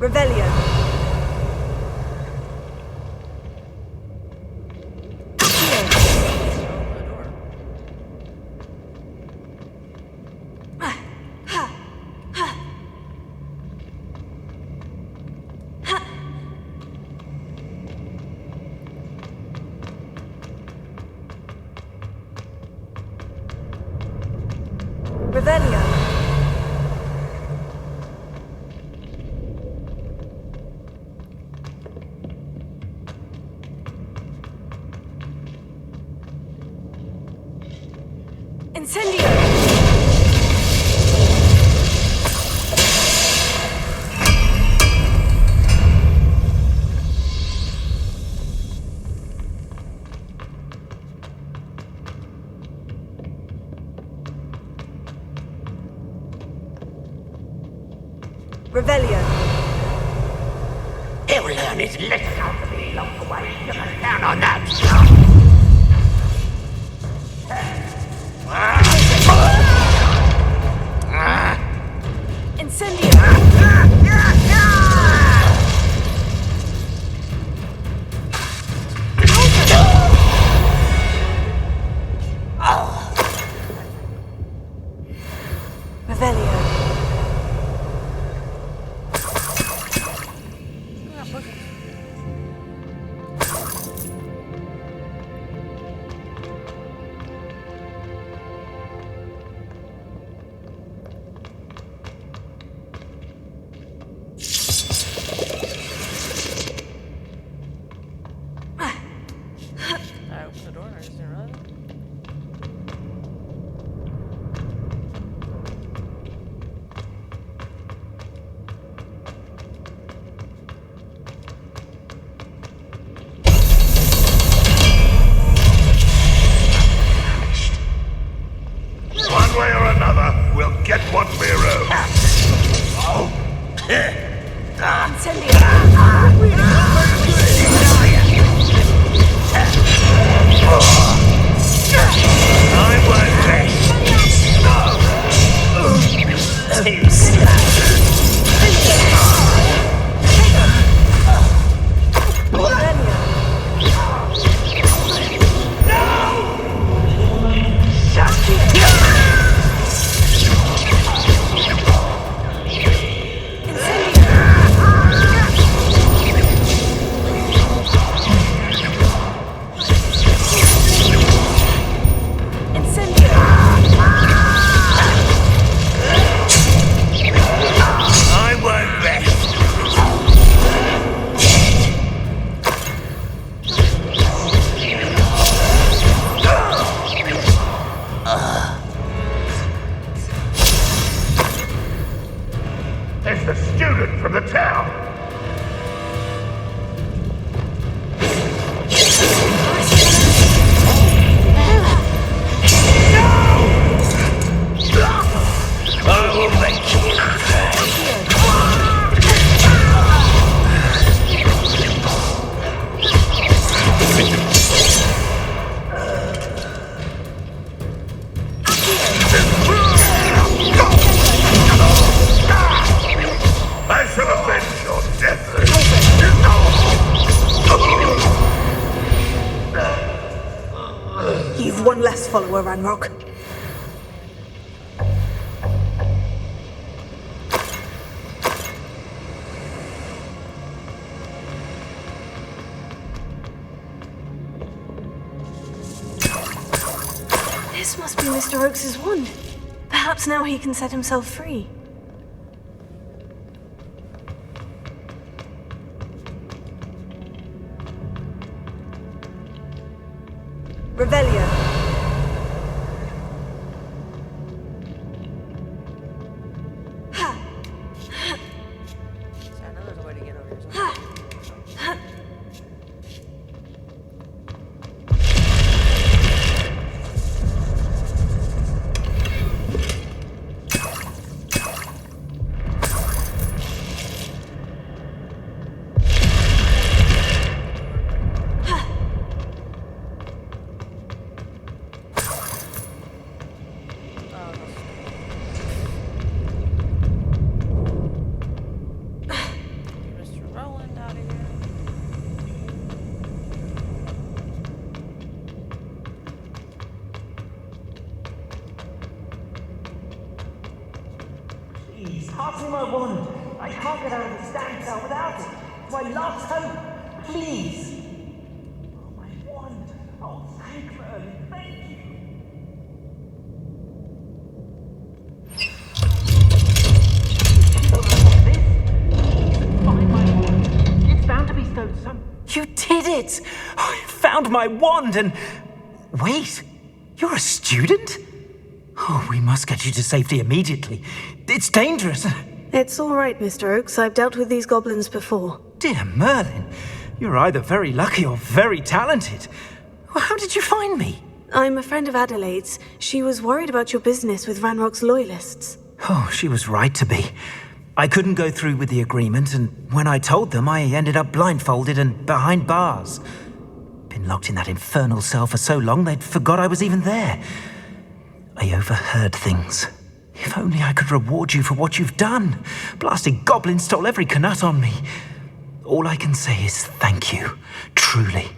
Revelio. Revelio. Incendio! Revelio. He'll learn his lesson after me along the way. You can count on that. Incendio! Revelio. I opened the door and I just didn't realize it. One way or another, we'll get what we're owed. I won't rest. Too slow. I won't rest. It's the student from the town. I will make you I shall avenge your death. You've one less follower, Ranrock. This must be Mr. Oakes' wand. Perhaps now he can set himself free. Revelio. So I know there's a way to get over here. Mr. Roland out of here. Please, pass me my wand. I can't get out of this damn cell without it. It's my last hope. Please. Oh, my wand. Oh, thank Merlin. Thank you. Find my wand. It's bound to be stowed some. You did it! I found my wand and... Wait, you're a student? Oh, we must get you to safety immediately. It's dangerous. It's all right, Mr. Oakes. I've dealt with these goblins before. Dear Merlin, you're either very lucky or very talented. Well, how did you find me? I'm a friend of Adelaide's. She was worried about your business with Ranrock's loyalists. Oh, she was right to be. I couldn't go through with the agreement, and when I told them, I ended up blindfolded and behind bars. Been locked in that infernal cell for so long, they'd forgot I was even there. I overheard things. If only I could reward you for what you've done. Blasted goblins stole every canut on me. All I can say is thank you, truly.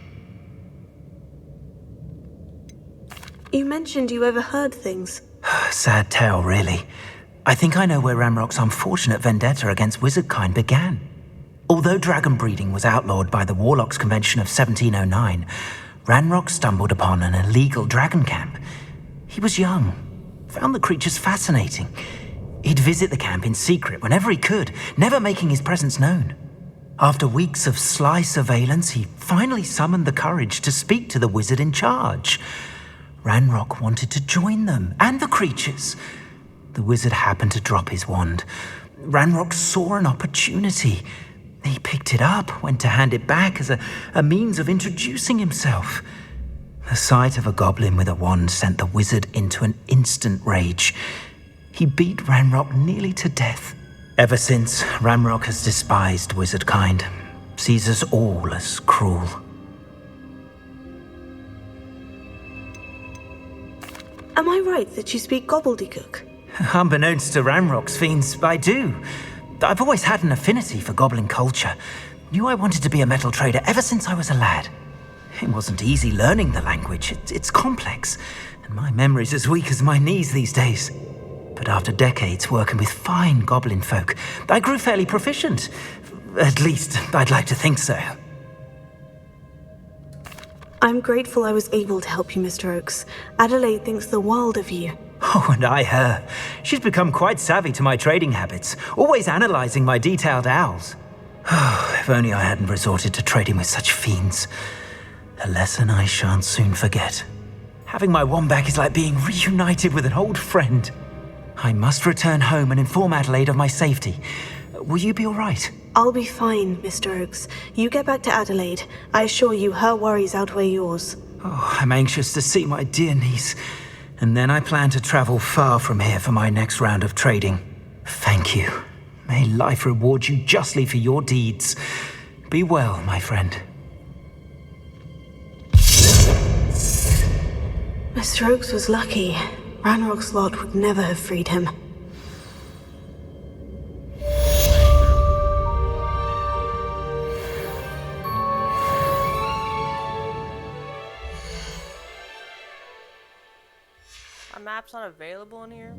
You mentioned you overheard things. Sad tale, really. I think I know where Ranrock's unfortunate vendetta against wizardkind began. Although dragon breeding was outlawed by the Warlocks Convention of 1709, Ranrock stumbled upon an illegal dragon camp. He was young, found the creatures fascinating. He'd visit the camp in secret whenever he could, never making his presence known. After weeks of sly surveillance, he finally summoned the courage to speak to the wizard in charge. Ranrock wanted to join them, and the creatures. The wizard happened to drop his wand. Ranrock saw an opportunity. He picked it up, went to hand it back as a means of introducing himself. The sight of a goblin with a wand sent the wizard into an instant rage. He beat Ranrock nearly to death. Ever since, Ranrock has despised wizard kind, sees us all as cruel. Am I right that you speak gobbledygook? Unbeknownst to Ranrock's fiends, I do. I've always had an affinity for goblin culture. Knew I wanted to be a metal trader ever since I was a lad. It wasn't easy learning the language. It's complex, and my memory's as weak as my knees these days. But after decades working with fine goblin folk, I grew fairly proficient. At least, I'd like to think so. I'm grateful I was able to help you, Mr. Oakes. Adelaide thinks the world of you. Oh, and I her. She's become quite savvy to my trading habits, always analyzing my detailed owls. Oh, if only I hadn't resorted to trading with such fiends. A lesson I shan't soon forget. Having my wand back is like being reunited with an old friend. I must return home and inform Adelaide of my safety. Will you be all right? I'll be fine, Mr. Oakes. You get back to Adelaide. I assure you her worries outweigh yours. Oh, I'm anxious to see my dear niece. And then I plan to travel far from here for my next round of trading. Thank you. May life reward you justly for your deeds. Be well, my friend. Mr. Oakes was lucky. Ranrock's lot would never have freed him. My map's not available in here.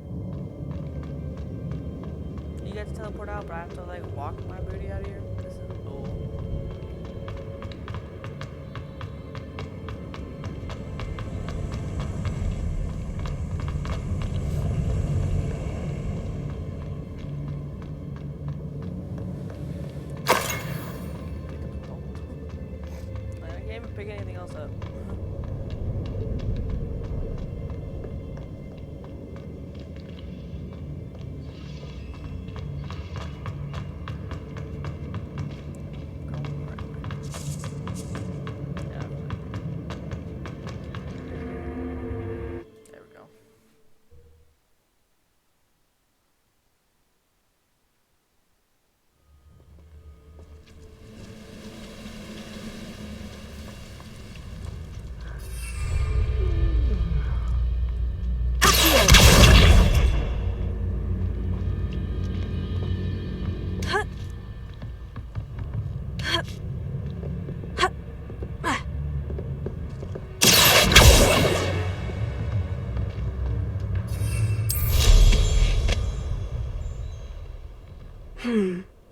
You guys teleport out, but I have to like walk my booty out of here. This is cool. I can't even pick anything else up.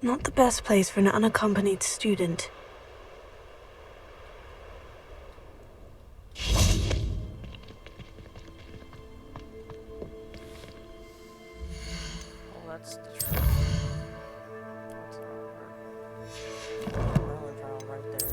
Not the best place for an unaccompanied student. Well, that's the trial. That's not over. Merlin trial right there.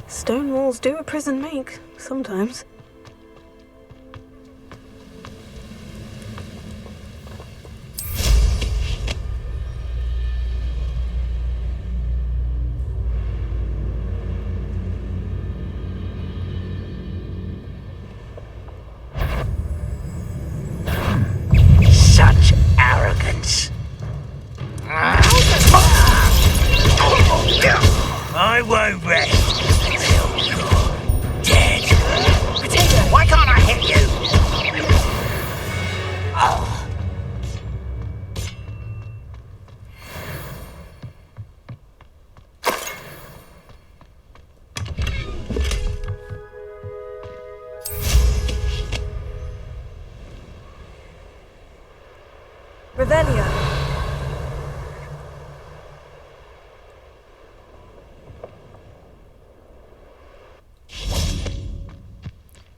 Stone walls do a prison make, sometimes. Such arrogance. I won't rest until you're dead. Potato, why can't I hit you? Oh. Revelio.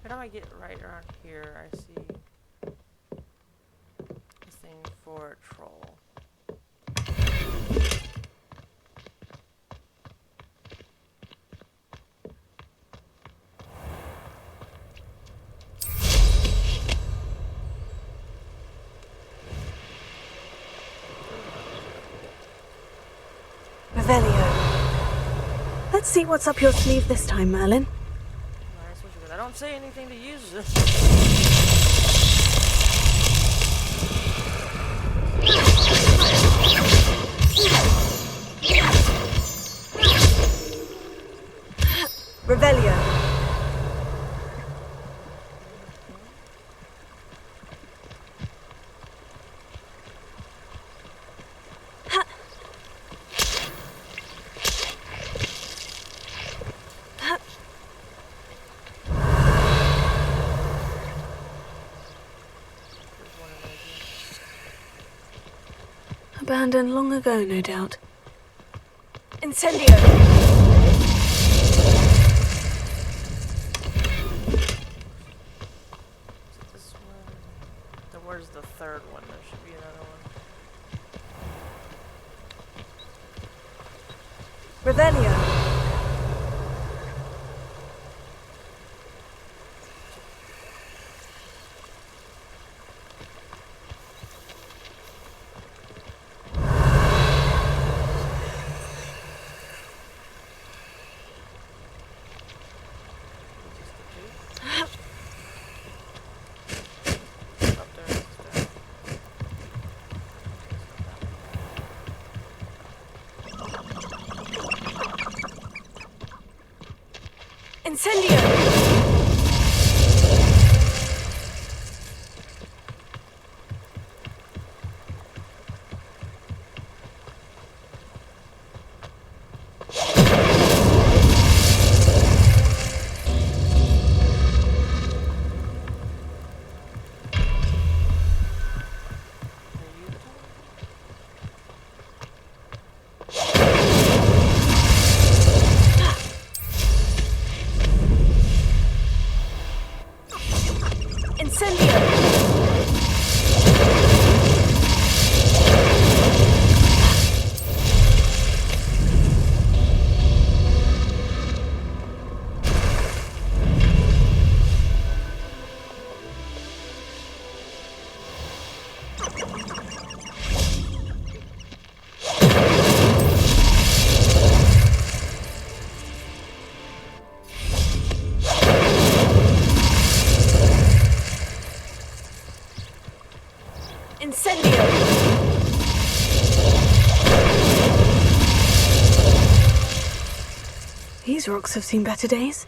How do I get right around here? I see a thing for a troll. Revelio. Let's see what's up your sleeve this time, Merlin. Nice, what you got? I don't say anything to use this. Revelio. Abandoned long ago, no doubt. Incendio. This one. Then where's the third one? There should be another one. Revelio. Incendio. These rocks have seen better days.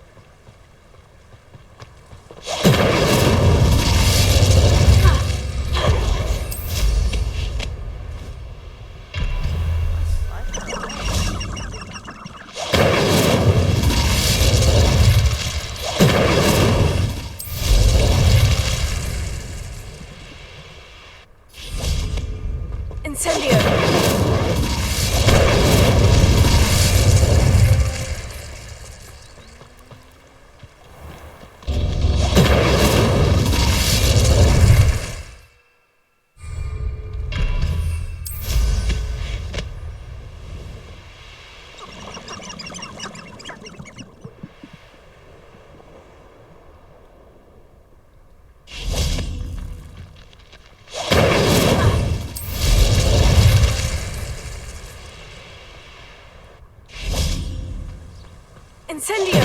Incendio!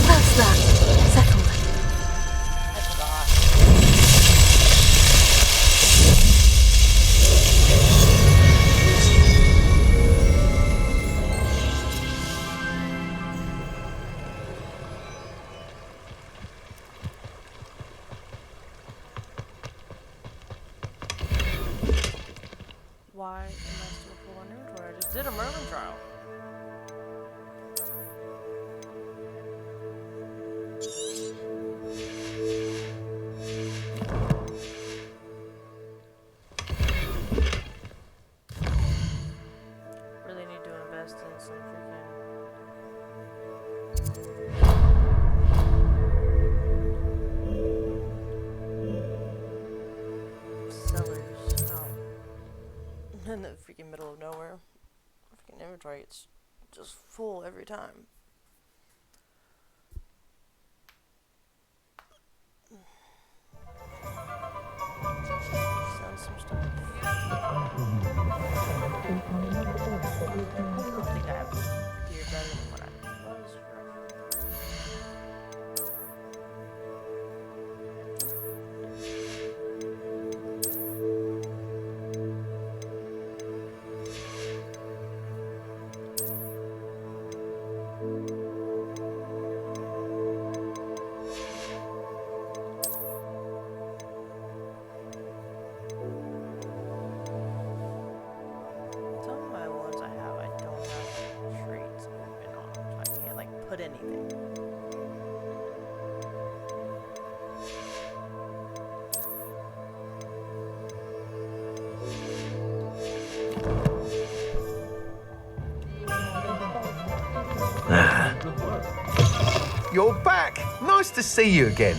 That's that. Settled. Why am I still full on inventory? I just did a Merlin trial. Really need to invest in some freaking sellers out in the freaking middle of nowhere. Freaking inventory, it's just full every time. Sell some stuff. I don't think I have gear better than what I was for. Some of my ones I have, I don't have traits open on them, so I can't like put anything. You're back. Nice to see you again.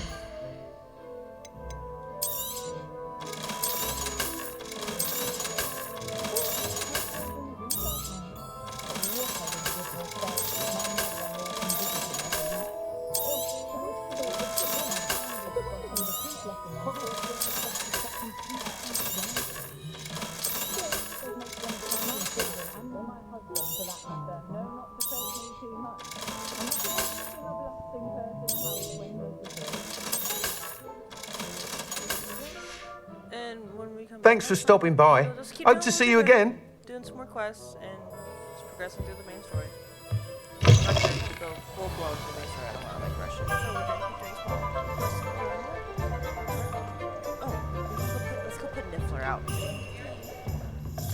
And when we come Thanks back for next stopping time, by. we'll just keep Hope doing to what see we're you doing. again. Doing some more quests and just progressing through the main story. I'm not gonna go full blown through the main story. I don't want to like rush it. So we're gonna keep doing small quests. Oh, let's go put Niffler out in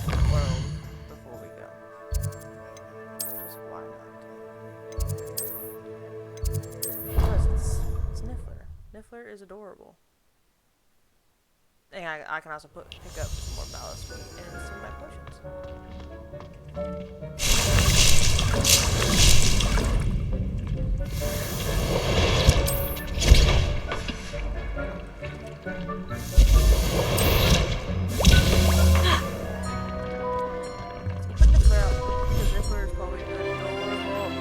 the world before we go. Just why not? Because it's Niffler. Niffler is adorable. And I can also pick up some more ballast meat and some of my potions. Put Niffler out because Niffler is probably adorable.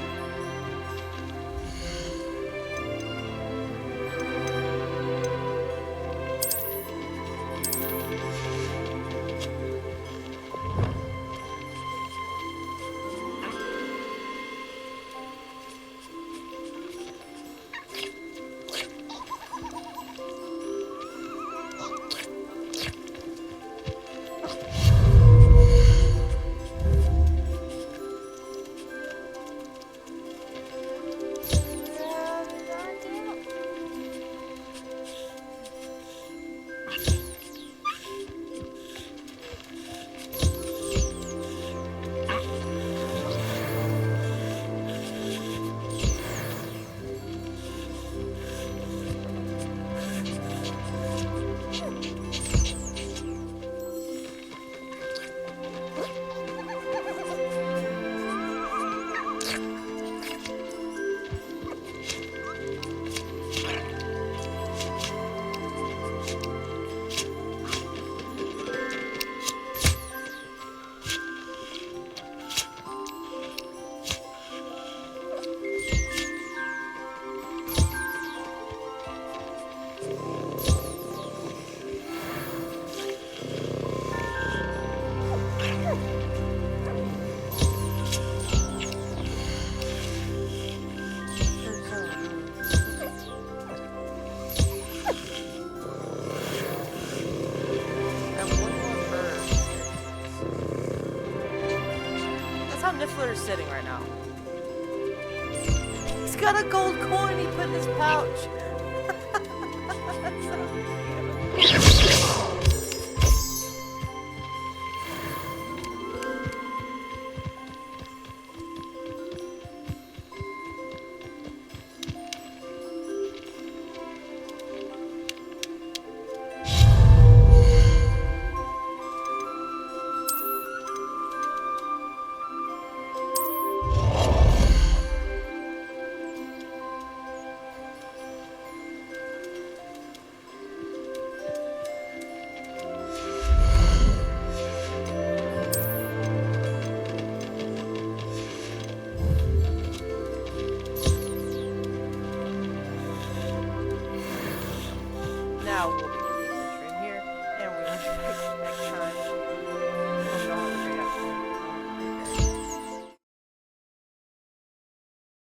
how Niffler is sitting right now. He's got a gold coin he put in his pouch.